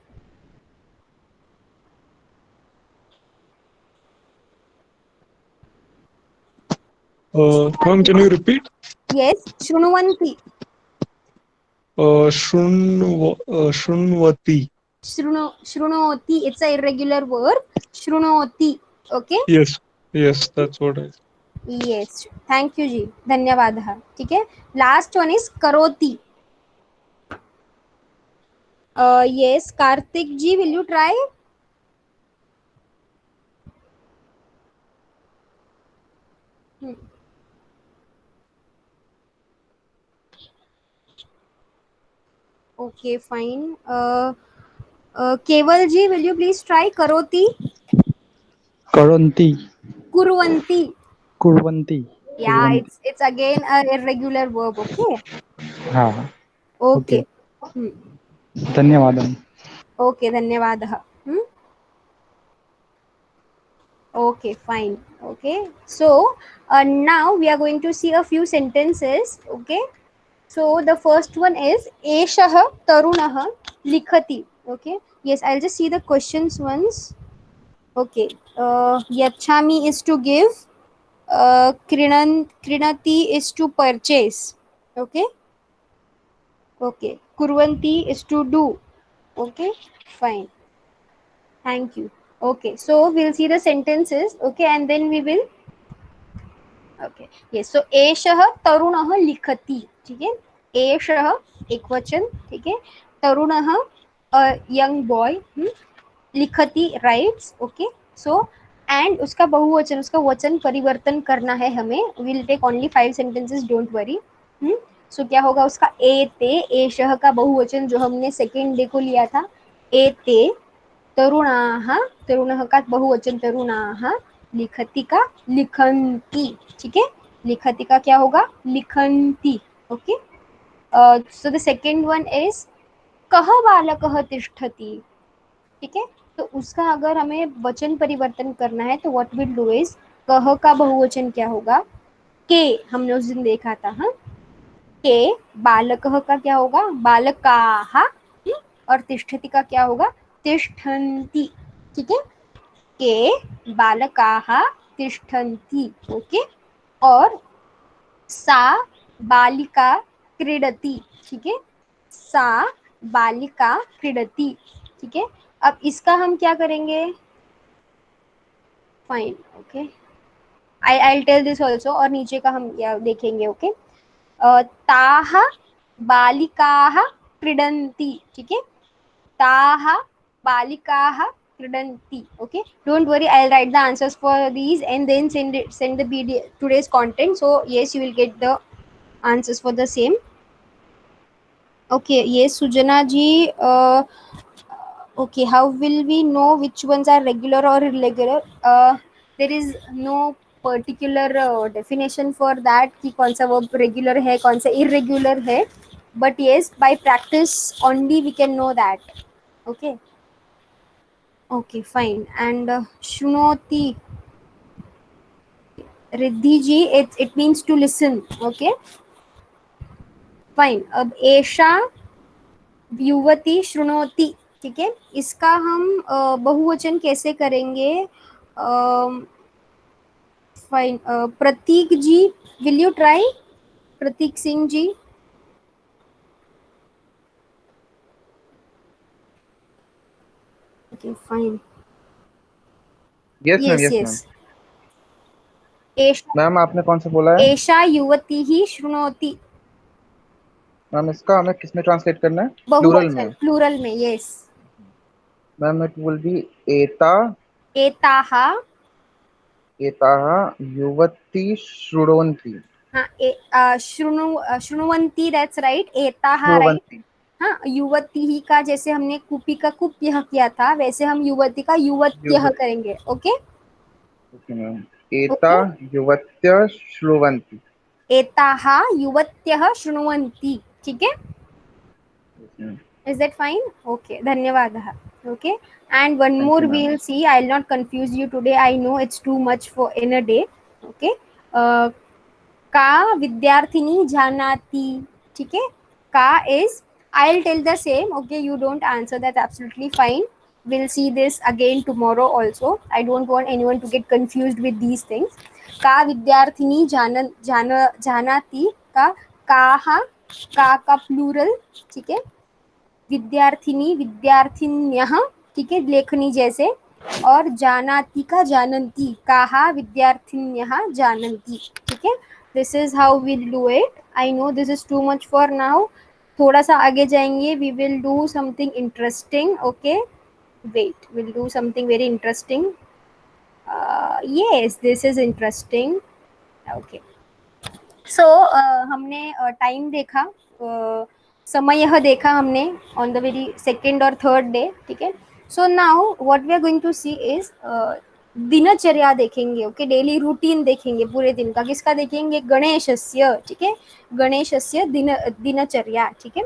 Ma'am, can you repeat? Yes, Shrunuvanti. Shrunvati. Shrunoti. It's a irregular verb. Shrunoti. Okay? Yes, that's what I. Yes. Thank you, ji. धन्यवादः. ठीक है. Last one is karoti. Yes, Karthik ji, will you try? Okay, fine. Keval ji, will you please try karoti? Karanti. Kurvanti. Kurvanti. Yeah, it's again a irregular verb. Okay. हाँ. Okay. धन्यवादः. Okay, धन्यवादः. Okay, fine. Okay. So now we are going to see a few sentences. Okay. So the first one is Eshah Tarunah Likhati. Okay. Yes, I'll just see the questions once. Okay. Yachami is to give. Krinati is to purchase. Okay. Okay. Kurvanti is to do. Okay. Fine. Thank you. Okay. So we'll see the sentences. Okay. And then we will. Okay. Yes. So Eshah Tarunah Likhati. ठीक है. एषः एक वचन. ठीक है. तरुणः young boy, लिखति writes, okay. So and उसका बहुवचन, उसका वचन परिवर्तन करना है हमें. Will take only 5 sentences, don't worry. So क्या होगा उसका? एते, एषः का बहुवचन जो हमने सेकेंड डे को लिया था, एते तरुणाः, तरुणः का बहुवचन तरुणाः, लिखति का लिखन्ति, ठीक है. लिखति का क्या होगा? लिखन्ति, okay. So the second one is कः बालकः तिष्ठति, ठीक है. तो उसका अगर हमें वचन परिवर्तन करना है तो व्हाट विल डू इज, कह का बहुवचन क्या होगा? के, हमने उस दिन देखा था. हाँ, के. बालकः का क्या होगा? बालकाः. और तिष्ठति का क्या होगा? तिष्ठन्ति, ठीक है. के बालकाः तिष्ठन्ति, ओके. और सा बालिका क्रीडति, ठीक है. सा बालिका क्रीडति, ठीक है. अब इसका हम क्या करेंगे? Fine, okay. I tell this also. और नीचे का हम देखेंगे, ओके. ताः बालिकाः क्रीडन्ति, ठीक है. ताः बालिकाः क्रीडन्ति, okay. Don't worry, I'll write the answers for these and then send the PDF, today's content. So yes, you will get the answers for the same. Okay, yes, Sujana ji. Okay, how will we know which ones are regular or irregular? There is no particular definition for that कि कौन सा verb regular है, कौन सा irregular है. But yes, by practice only we can know that. Okay. Okay, fine. And Shunoti, Riddhi ji, it means to listen. Okay, fine. अब एषा युवती शृणोति, ठीक है. इसका हम बहुवचन कैसे करेंगे? Fine. Prateek ji, will you try? Prateek Singh ji. Okay, fine. Yes, ma'am. Yes, yes. ma'am. Ma'am आपने कौन सा बोला है? एषा युवती ही शृणोति. मैम इसका हमें किसमें ट्रांसलेट करना है? प्लूरल में. प्लूरल में, yes. Ma'am it will be एता, एताः, एताः युवती शृण्वन्ति. हाँ, शृण्वन्ति, दैट्स राइट. एताः, राइट. हाँ, युवती ही का जैसे हमने कुपी का कुप्यः किया था, वैसे हम युवती का युवत्यः करेंगे. Okay, okay ma'am. एता युवत्यः शृण्वन्ति. एताः युवत्यः शृण्वन्ति, ठीक है. Is that fine? Okay, धन्यवादः. Okay, and one more we will see. I will not confuse you today. I know it's too much for in a day. Okay, का विद्यार्थिनी जानाति, ठीक है. का is, I'll tell the same. Okay, you don't answer, that's absolutely fine. We'll see this again tomorrow also. I don't want anyone to get confused with these things. का विद्यार्थिनी जानाति, काः, का प्लूरल, ठीक है. विद्यार्थिनी विद्यार्थिन्यः, ठीक है, लेखनी जैसे. और जानाति का जानन्ति, काः विद्यार्थिन्यः जानन्ति, ठीक है. This is how we'll do it. I know this is too much for now. थोड़ा सा आगे जाएंगे. We will do something interesting. Okay, wait, we'll do something very interesting. Yes, this is interesting. Okay, so हमने time देखा, समय देखा हमने on the very second or third day, ठीक है. So now what we are going to see is दिनचर्या देखेंगे. Okay, daily routine देखेंगे पूरे दिन का. किसका देखेंगे? गणेशस्य, ठीक है. गणेशस्य दिनचर्या, ठीक है.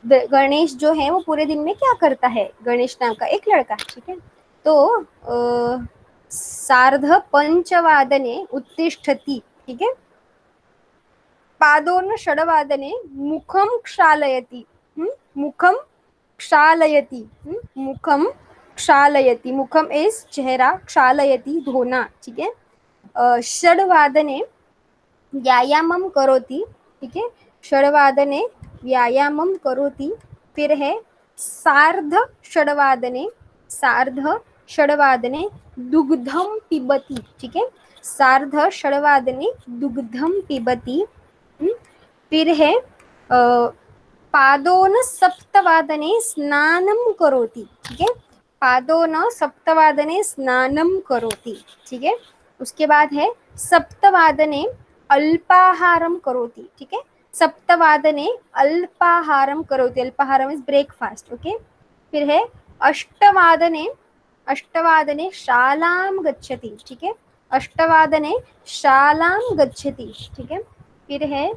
गणेश जो है वो पूरे दिन में क्या करता है? गणेश नाम का एक लड़का, ठीक है. तो 5:30 उत्तिष्ठति, ठीक है. पादोन 6:15 मुखम क्षालयति. मुखम क्षालयति. मुखम क्षालयति. मुखम इज चेहरा, क्षालयति धोना, ठीक है. 6:15 व्यायामम करोति, ठीक है. 6:15 व्यायामम करोति. फिर है 6:30, 6:30 दुग्धम पिबति, ठीक है. 6:30 दुग्धम पिबति. फिर है पादोन सप्तवादने स्नानं करोति, ठीक है, पादोन सप्तवादने स्नानं करोति, ठीक है। उसके बाद है सप्तवादने अल्पाहारं करोति, ठीक है, सप्तवादने अल्पाहारं करोति, अल्पाहारम इज ब्रेकफास्ट, ओके। फिर है अष्टवादने, अष्टवादने शालां गच्छति, ठीक है, अष्टवादने शालां गच्छति, ठीक है। फिर है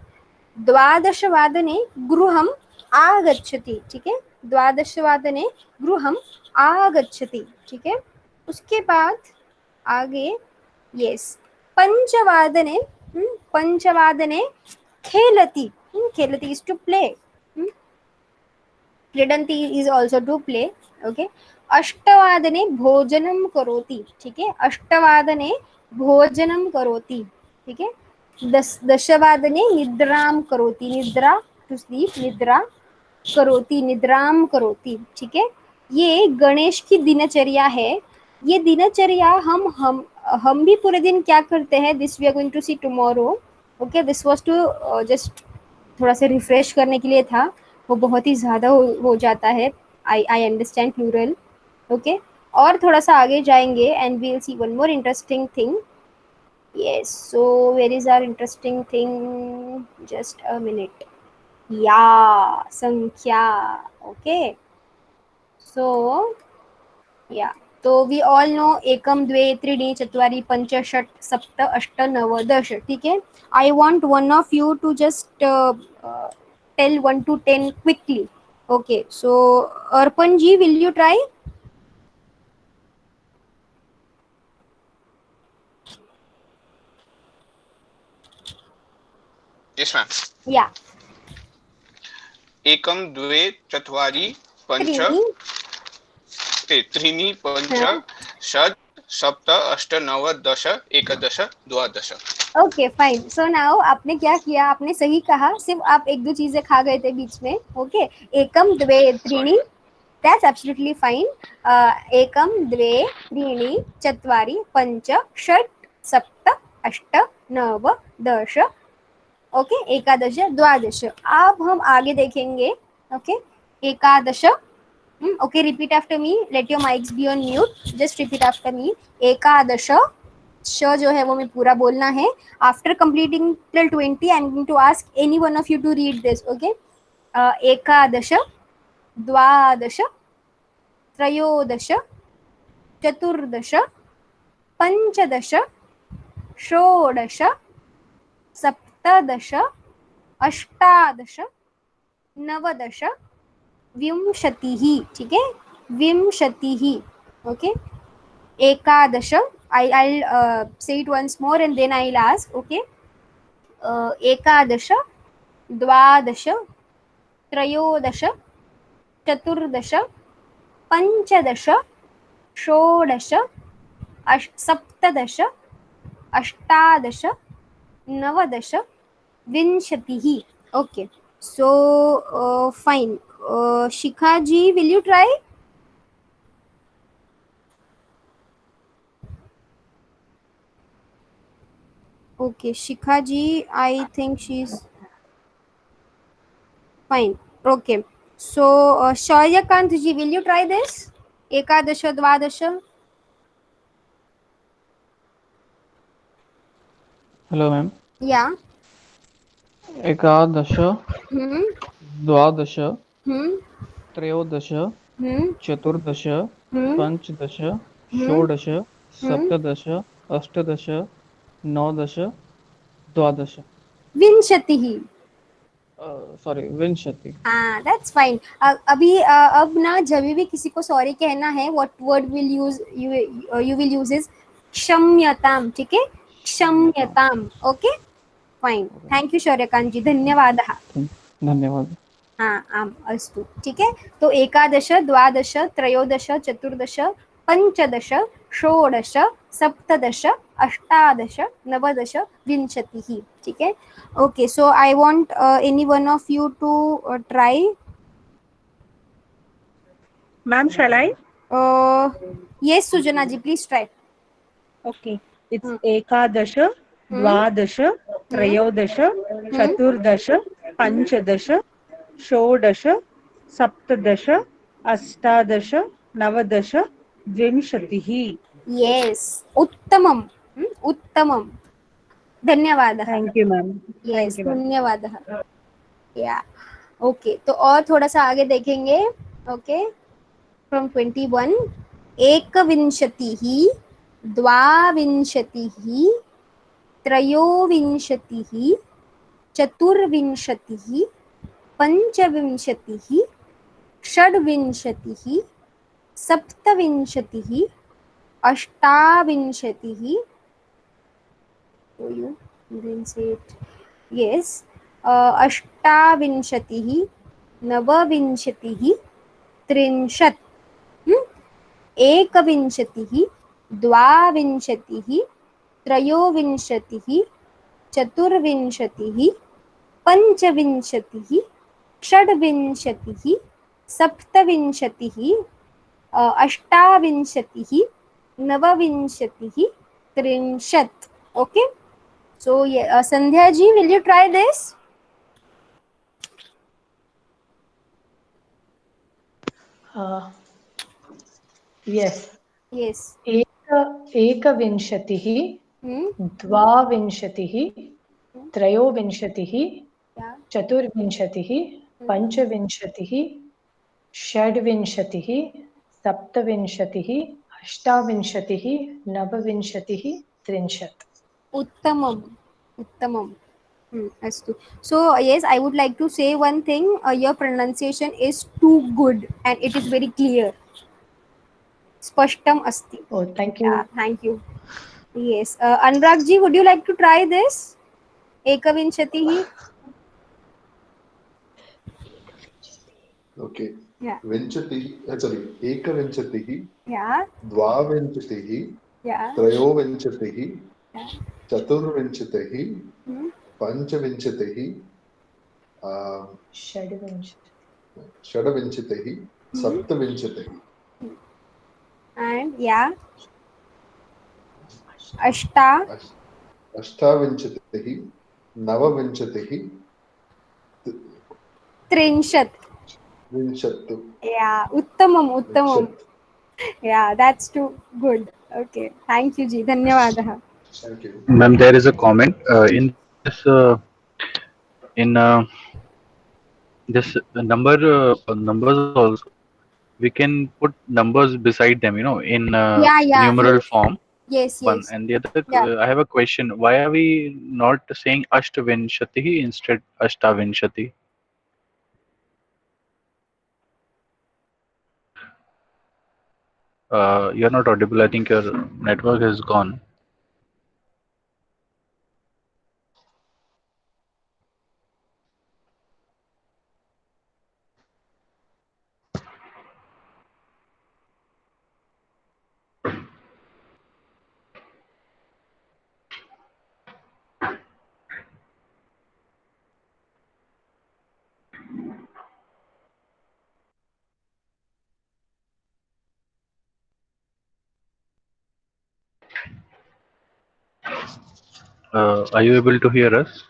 द्वादशवादने गृहम् आगच्छति, ठीक है, द्वादशवादने गृहम् आगच्छति, ठीक है। उसके बाद आगे यस पंचवादने, पंचवादने खेलति, खेलति इज टू प्ले, क्रीडन्ति इज आल्सो टू प्ले, ओके। अष्टवादने भोजनं करोति, ठीक है, अष्टवादने भोजनं करोति, ठीक है। दशवादने निद्रां करोति, निद्रा टू स्लीप, निद्रा करोति, निद्रां करोति, ठीक है। ये गणेश की दिनचर्या है। ये दिनचर्या हम भी पूरे दिन क्या करते हैं, this we are going to see tomorrow, okay. This was to just थोड़ा सा रिफ्रेश करने के लिए था, वो बहुत ही ज़्यादा हो जाता है, आई अंडरस्टैंड प्लूरल, ओके। और थोड़ा सा आगे जाएंगे and we will see one more interesting thing, yes, so where is our interesting thing, just a minute, yeah, sankhya, okay, so yeah, so we all know ekam dve tridi chatvari pancha shat sapta ashta nava dash, ठीक है। I want one of you to just tell 1 to 10 quickly, okay, so Arpan ji, will you try? Yes, ma'am. Yeah. एकम द्वे चत्वारि पंच त्रीणि पंच षट् सप्त अष्ट नव दश एकादश द्वादश। ओके फाइन, सो नाउ आपने क्या किया, आपने सही कहा, सिर्फ आप एक दो चीजें खा गए थे बीच में, ओके। एकम द्वे त्रीणि, दैट्स एब्सोल्युटली फाइन। एकम द्वे त्रीणि चत्वारि पंच षट् सप्त अष्ट नव दश, ओके, एकादश द्वादश। अब हम आगे देखेंगे, ओके, एकादश, okay, repeat after me, let your mics be on mute, just repeat after me, एकादश, श जो है वो मैं पूरा बोलना है। After completing till 20 I am going to ask any one of you to read this, okay. एकादश, द्वादश, त्रयोदश, चतुर्दश, पंचदश, षोडश, सप्तदश, अष्टादश, नवदश, विंशतिः, ठीक है, विंशतिः, ओके। एकादश, I'll say it once more and then I'll ask, okay. एकादश, द्वादश, त्रयोदश, चतुर्दश, पंचदश, षोडश, सप्तदश, अष्टादश, नवदश, विंशतिः, okay. So fine, Shikha ji, will you try? Okay, Shikha ji, I think she's fine, okay. So Sharyakant ji, will you try this? Ekadasha, Dvadasha. Hello ma'am. Yeah. एकादश, द्वादश, त्रयोदश, चतुर्दश, पंचदश, षोडश, सप्तदश, अष्टादश, नवदश, द्वादश। विंशतिः, सॉरी, विंशति। हाँ, that's fine. अभी अब ना जब भी किसी को सॉरी कहना है, what word will use you will use is क्षम्यताम, ठीक है, क्षम्यताम, ओके फाइन। थैंक यू शौर्यकांत जी, धन्यवादः। धन्यवाद। हाँ, आम अस्तु, ठीक है। तो एकादश, द्वादश, त्रयोदश, चतुर्दश, पंचदश, षोडश, सप्तदश, अष्टादश, नवदश, विंशतिः, ठीक है। Okay, so I want any one of you to try. Ma'am, shall I? yes, Sujana ji, please try. Okay, it's एकादश, द्वादश, त्रयोदश, चतुर्दश, पंचदश, षोडश सप्तदश अष्टादश नवदश विंशतिः Yes, उत्तमम्. उत्तमम्. धन्यवादः. थैंक यू मैम Yes, धन्यवादः. Yeah. Okay, तो और थोड़ा सा आगे देखेंगे. Okay, from 21. एकविंशतिः, द्वाविंशतिः, त्रयोविंशतिः, चतुर्विंशतिः, पञ्चविंशतिः, षड्विंशतिः, सप्तविंशतिः, अष्टाविंशतिः. So you didn't say it. Yes. अष्टाविंशतिः, नवविंशतिः, त्रिंशत्, एकविंशतिः, द्वाविंशतिः, त्रयोविंशतिः, चतुर्विंशतिः, पञ्चविंशतिः, षड्विंशतिः, सप्तविंशतिः, अष्टाविंशतिः, नवविंशतिः, त्रिंशत्. Okay. So Sandhya ji, will you try this? Yes. Yes. एकविंशतिः, द्वाविंशतिः, त्रयोविंशतिः, चतुर्विंशतिः, पञ्चविंशतिः, षड्विंशतिः, सप्तविंशतिः, अष्टाविंशतिः, नवविंशतिः, त्रिंशत्. Uttamam. Uttamam. Astu. So yes, I would like to say one thing. Your pronunciation is too good and it is very clear. Spashtam asti. Oh, thank you. Yeah, thank you. Yes. Anurag ji, would you like to try this? Ekavinshatihi. Okay. Yeah. Vinchatihi, sorry, Ekavinchatihi, Yeah. Dvavinchatihi, Yeah. Trayovinchatihi, Yeah. Chaturvinchatihi, Panchavinchatihi, Shadavinchatihi, Saptavinchatihi. And yeah. Ashta. Ashtavinchatihi, Navavinchatihi, Trinshat. Vinchattu. Yeah. Uttamam. Uttamam. Yeah, that's too good. Okay. Thank you, ji. Dhanyawadaha. Thank you. Ma'am, there is a comment in this this numbers also. We can put numbers beside them, in numeral yes. form. Yes, One yes. and the other. Yeah. I have a question. Why are we not saying Ashtavinshati instead Ashtavinshati? You're not audible. I think your network is gone. Are you able to hear us?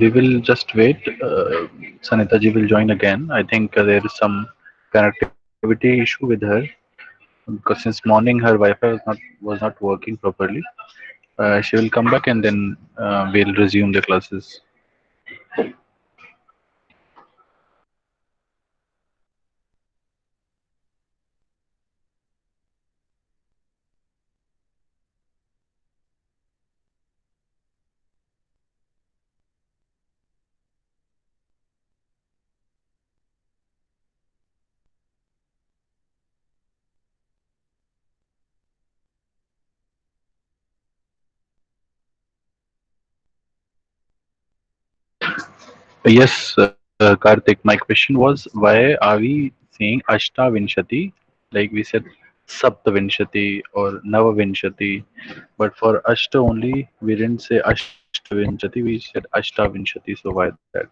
We will just wait. Sanita ji will join again. I think there is some connectivity issue with her because since morning her Wi-Fi was not working properly. She will come back and then we'll resume the classes. Yes, Karthik, my question was why are we saying Ashtavinshati? Like we said Saptavinshati or Navavinshati, but for Ashta only we didn't say Ashtavinshati, we said Ashtavinshati. So why that?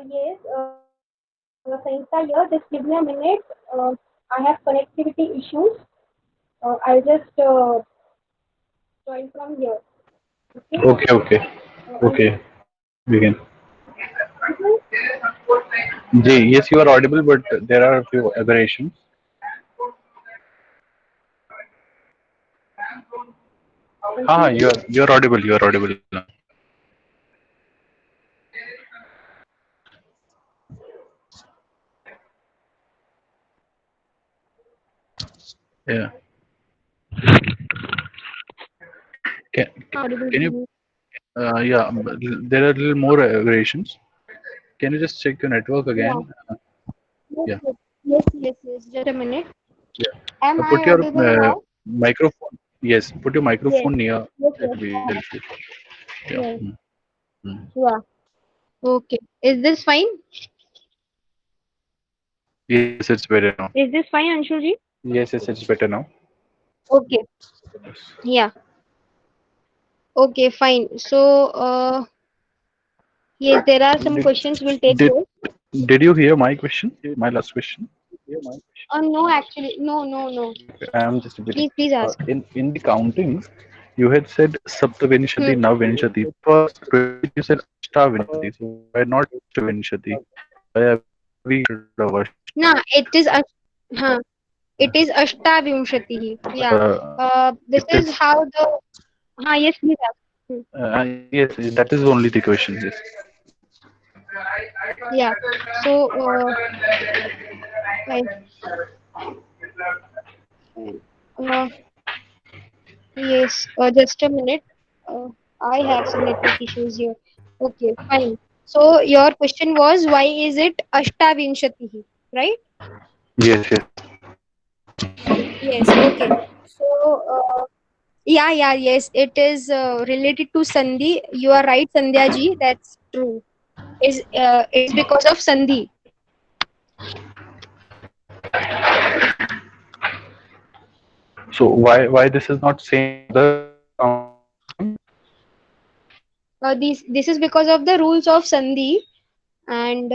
Yes, Sangeeta here. Just give me a minute. I have connectivity issues. I'll just join from here. Okay. Begin. Jay, yes, you are audible, but there are a few aberrations. You're audible. You are audible now. Yeah. Can you? Yeah, there are a little more aberrations. Can you just check your network again? Yeah. Yes. Just a minute. Yeah. Am I Put your audible now? microphone. Yes, put your microphone near. Yes. It will be helpful. Yeah. Yes. Mm. Yeah. Okay. Is this fine? Yes, it's better now. Is this fine, Anshuji? Yes, it's better now. Okay. Yeah. Okay, fine. So, yes, there are some questions. We'll take Did those. Did you hear my question? My last question. No, actually, no. I'm just repeating. Please ask. In the countings, you had said Saptavinshati, Navvinshati. First, you said Ashtavinshati. So why not Ashtavinshati? Why have we No, it is Ashtavinshatihi. Yeah. This it is is how the. Yes, please ask. yes, that is only the question. Yes. Yeah. So, fine. Yes. Just a minute. I have some network issues here. Okay, fine. So your question was, why is it Ashtavinshatihi, right? Yes. Yes. Okay. So, yes, it is related to Sandhi. You are right, Sandhya ji. That's true. It's because of Sandhi. So why this is not same? This is because of the rules of Sandhi. And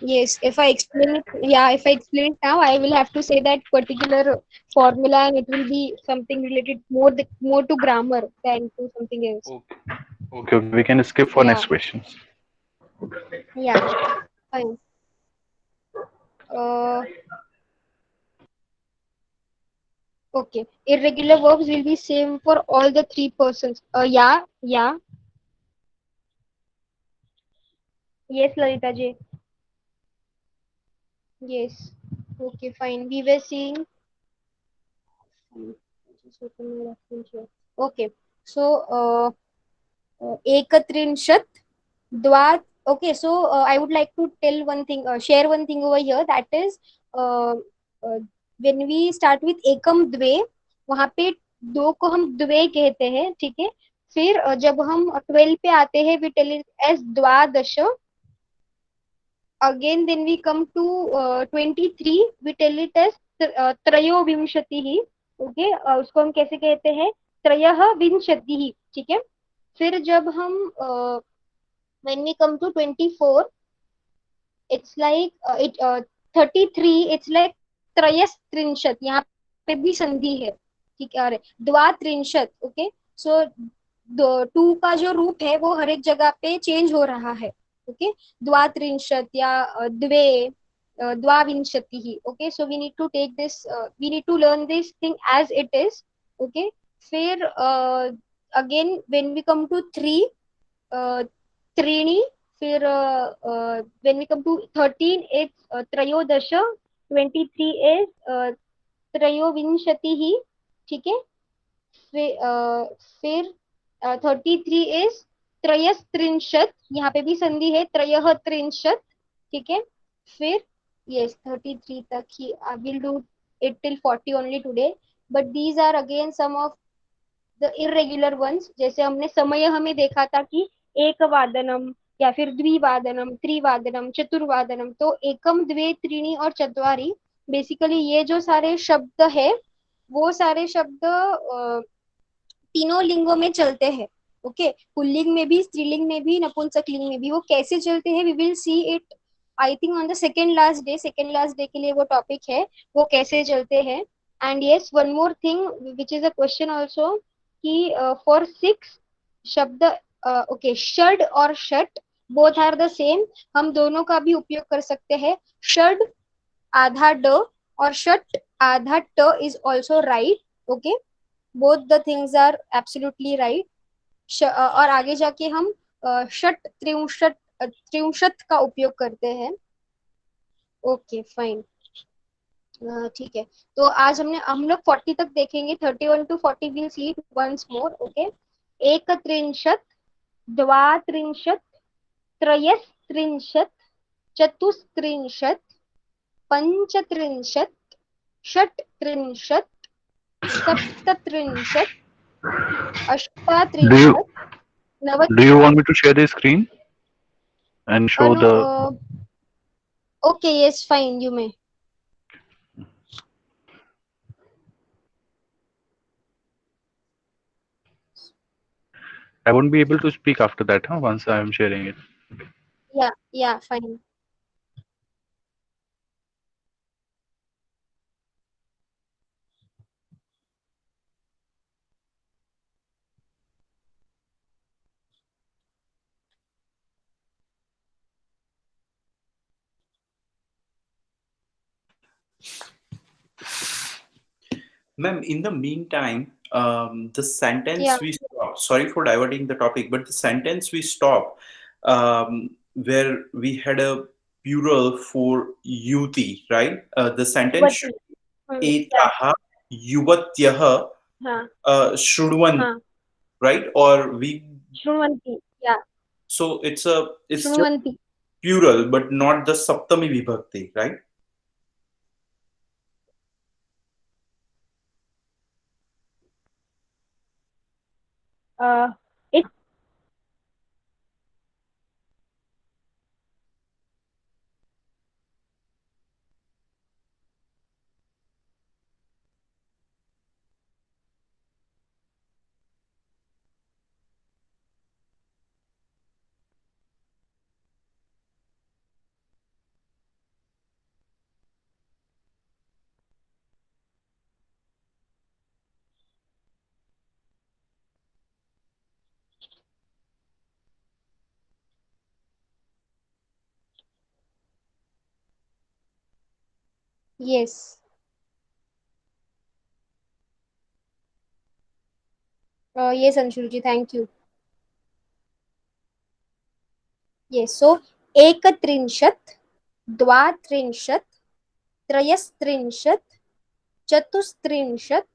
yes, if I explain it now, I will have to say that particular formula, and it will be something related more to grammar than to something else. Okay, we can skip for next questions. Yeah, fine. Okay, irregular verbs will be same for all the three persons. Yeah. Yes, Lalita ji. Yes. Okay, fine. We were seeing. Okay, so Ekatrinshat Dwa. Okay, so I would like to tell one thing, share one thing over here. That is, when we start with Ekam Dve, वहाँ पे दो को हम द्वे कहते हैं, ठीक है. फिर जब हम 12 पे आते हैं, we tell it as द्वादश. Again, then we come to 23, we tell it as त्रयोविंशतिः. ओके, उसको हम कैसे कहते हैं? त्रयः विंशतिः, ठीक है. फिर जब हम when we come to 24, it's like 33, it's like त्रयस्त्रिंशत्. यहाँ पे भी संधि है, ठीक है. द्वात्रिंशत्. ओके, सो 2 का जो रूप है वो हर एक जगह पे चेंज हो रहा है. ओके, द्वात्रिंशत् या द्वे, द्वाविंशतिः. Okay, so we need to take this, we need to learn this thing as it is. Okay, फिर again when we come to 3, त्रीणि. फिर when we come to 13, it's त्रयोदश. 23 is त्रयोविंशतिः, ठीक है. फिर 33 is त्रयस्त्रिंशत्. यहाँ पे भी संधि है, त्रयः त्रिंशत्, ठीक है. फिर yes, 33 तक ही. I will do it till 40 only today, but these are again some of the irregular ones. जैसे हमने समयः में देखा था कि एकवादनम या फिर द्विवादनम, त्रिवादनम, चतुर्वादनम. तो एकम, द्वे, त्रीणि और चत्वारि, बेसिकली ये जो सारे शब्द है, वो सारे शब्द तीनों लिंगों में चलते हैं. ओके, पुल्लिंग में भी, स्त्रीलिंग में भी, नपुंसकलिंग में भी. वो कैसे चलते हैं, we will see it I think on the second last day के लिए वो टॉपिक है, वो कैसे चलते हैं. And yes, one more thing which is a question also कि फॉर 6 शब्द, ओके, षड और षट बोथ आर द सेम. हम दोनों का भी उपयोग कर सकते हैं. षड आधा ड और षट आधा ट is also right. Okay, both the things are absolutely right. और आगे जाके हम षट त्रिंशत का उपयोग करते हैं. ओके फाइन, ठीक है. तो आज हम लोग 40 तक देखेंगे. 31 to 40 will see it once more. Okay, एकत्रिंशत्, द्वात्रिंशत्, त्रयस्त्रिंशत्, चतुस्त्रिंशत्, पञ्चत्रिंशत्, षट्त्रिंशत्, सप्तत्रिंशत्, Do अष्टात्रिंशत्, you नवत्रिंशत्. want me to share the screen and show No, the? okay, yes, fine, you may. I won't be able to speak after that, huh? Once I am sharing it. Yeah, fine. Ma'am, in the meantime, the sentence Yeah. we stop. Sorry for diverting the topic, but the sentence we stop where we had a plural for yuti, right? The sentence should be etaha yuvatyaha shrunvanti, right? Or we. Shrunvanti, yeah. So it's just Shrunvanti. plural, but not the saptami vibhakti, right? It yes. Yes, Anshulji, thank you. Yes, so एकत्रिंशत्, द्वात्रिंशत्, त्रयस्त्रिंशत्, चतुस्त्रिंशत्,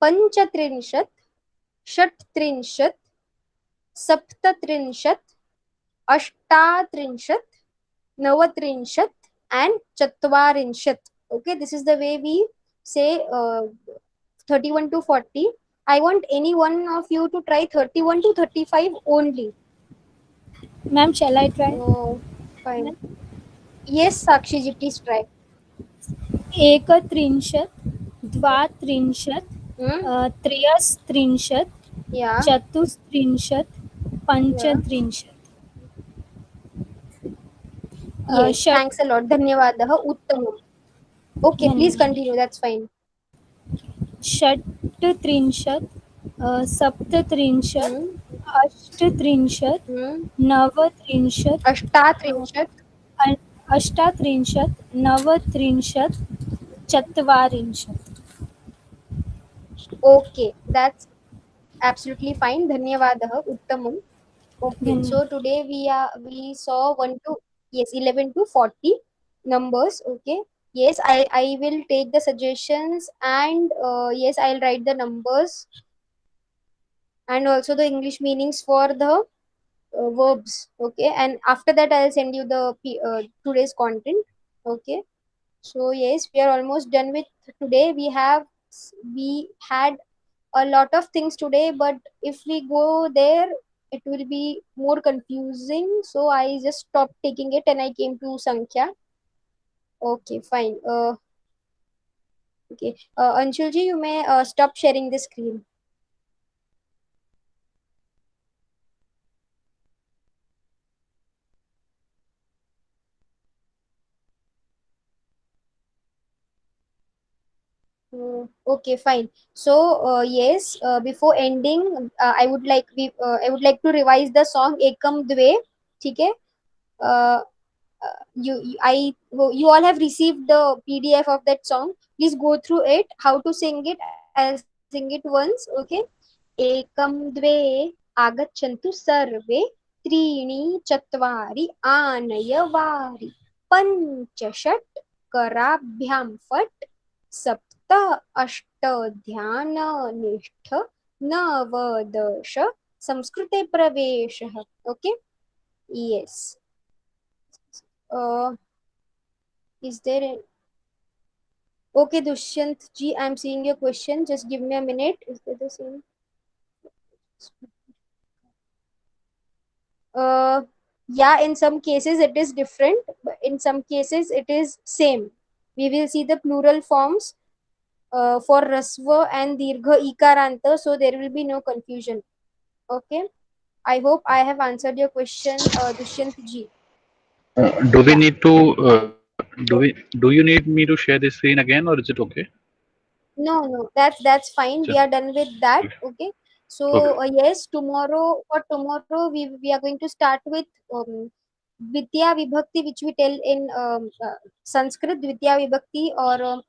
पञ्चत्रिंशत्, षट्त्रिंशत्, सप्तत्रिंशत्, अष्टात्रिंशत्, नवत्रिंशत्, and चत्वारिंशत्. Okay, this is the way we say 31 to 40. I want any one of you to try 31 to 35 only. Ma'am, shall I try? Oh, fine. Yes, Sakshi ji, please try. एकत्रिंशत्, द्वात्रिंशत्, त्रयस्त्रिंशत्, Yeah. चतुस्त्रिंशत्, पञ्चत्रिंशत्. Yes, thanks a lot. धन्यवादः. उत्तमम्. Okay, please continue. That's fine. षट्त्रिंशत्, सप्तत्रिंशत्, अष्टत्रिंशत्, नवत्रिंशत्, अष्टात्रिंशत्, नवत्रिंशत्, चत्वारिंशत्. Okay, that's absolutely fine. धन्यवादः. उत्तमम्. Okay, so today we saw 11 to 40 numbers. Okay, yes, I will take the suggestions and yes, I'll write the numbers and also the English meanings for the verbs. Okay, and after that I'll send you the today's content. Okay, so yes, we are almost done with today. We had a lot of things today, but if we go there it will be more confusing, so I just stopped taking it and I came to Sankhya. Okay, fine. Okay, Anshulji, you may stop sharing the screen. Okay, fine. So yes, before ending, I would like to revise the song Ekam Dve. ठीक है? Uh, you all have received the PDF of that song. Please go through it. How to sing it? I'll sing it once. Okay. Ekam dve agachantu sarve त्रीणि चत्वारि आनयवारि पञ्चषट् कराभ्यां फट् सप्त अष्ट ध्याननिष्ठ नवदश संस्कृते प्रवेशः. Okay. Yes. Is there a... Okay, Dushyant ji, I'm seeing your question. Just give me a minute. Is that the same? Yeah, in some cases it is different, but in some cases it is same. We will see the plural forms for Rasva and Dirgha Ikaranta, so there will be no confusion. Okay. I hope I have answered your question, Dushyant ji. Do we need to do you need me to share the screen again, or is it okay? No, that's fine. We are done with that. Okay. So Okay. yes, tomorrow we are going to start with Dvitiya Vibhakti, which we tell in Sanskrit Dvitiya Vibhakti, और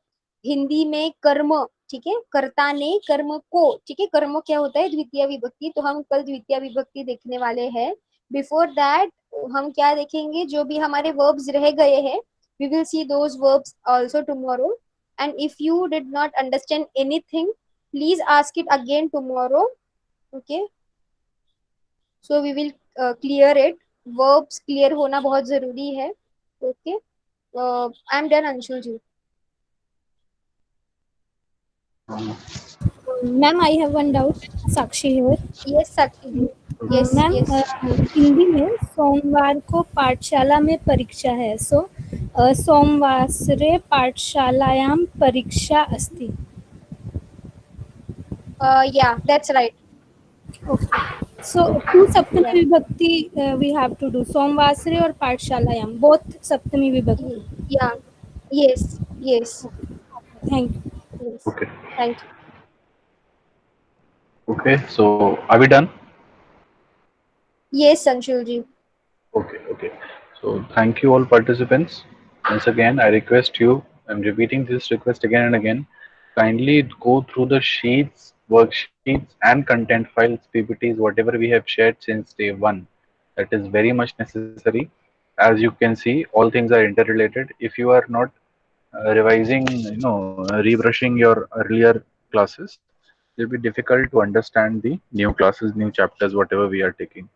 हिंदी में कर्म. ठीक है, कर्ता ने कर्म को. ठीक है, कर्म क्या होता है द्वितीय विभक्ति, तो हम कल द्वितीय विभक्ति देखने वाले हैं. बिफोर दैट हम क्या देखेंगे, जो भी हमारे वर्ब्स रह गए हैं, we will see those verbs also tomorrow. And if you did not understand anything, please ask it again tomorrow. Okay. So we will clear it. Verbs clear होना बहुत जरूरी है. Okay. I'm done, Anshul ji. Ma'am I have one doubt. Sakshi here. Yes, Sakshi ji. Yes, ma'am yes. Hindi में सोमवार को पाठशाला में परीक्षा है. सो सोमवासरे पाठशालायां परीक्षा अस्ति. Yeah, that's right. Okay. So two Saptami Vibhakti we have to do. Somvasre or Pathshalayam. Both Saptami Vibhakti. Yeah. Yes. Yes. Thank you. Yes. Okay. Thank you. Okay. So are we done? Yes, Anshul ji. Okay. So thank you all participants. Once again, I request you, I'm repeating this request again and again, kindly go through the sheets, worksheets and content files, PPTs, whatever we have shared since day one. That is very much necessary. As you can see, all things are interrelated. If you are not revising, rebrushing your earlier classes, it will be difficult to understand the new classes, new chapters, whatever we are taking.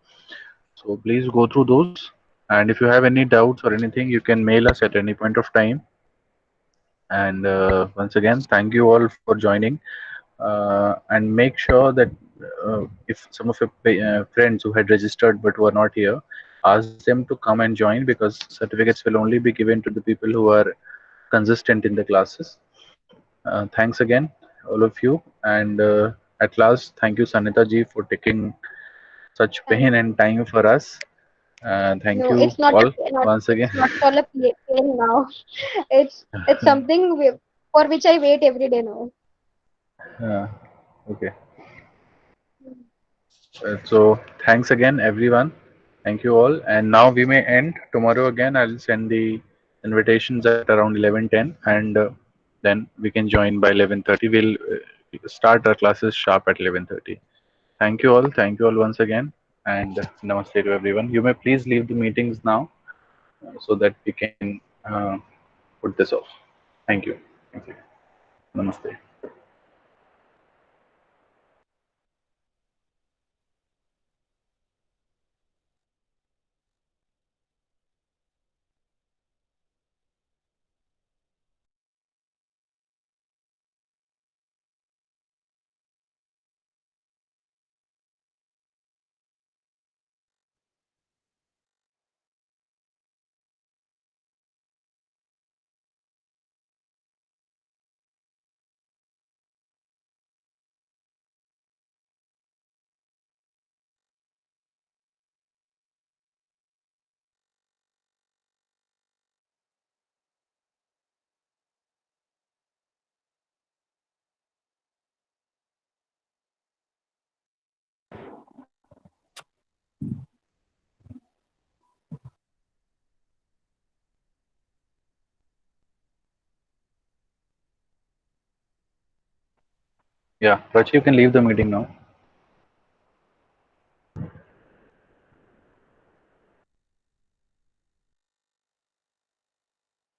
So please go through those. And if you have any doubts or anything, you can mail us at any point of time. And once again, thank you all for joining. And make sure that if some of your friends who had registered but were not here, ask them to come and join, because certificates will only be given to the people who are consistent in the classes. Thanks again, all of you. And at last, thank you, Sanita ji, for taking such pain and time for us. Thank No, you it's not all not once again. it's not all a pain now. It's something for which I wait every day now. Okay. So thanks again, everyone. Thank you all. And now we may end. Tomorrow again, I'll send the invitations at around 11:10, and then we can join by 11:30. We'll start our classes sharp at 11:30. Thank you all. Thank you all once again, and namaste to everyone. You may please leave the meetings now, so that we can put this off. Thank you. Thank you. Namaste. Yeah, Prachi, you can leave the meeting now.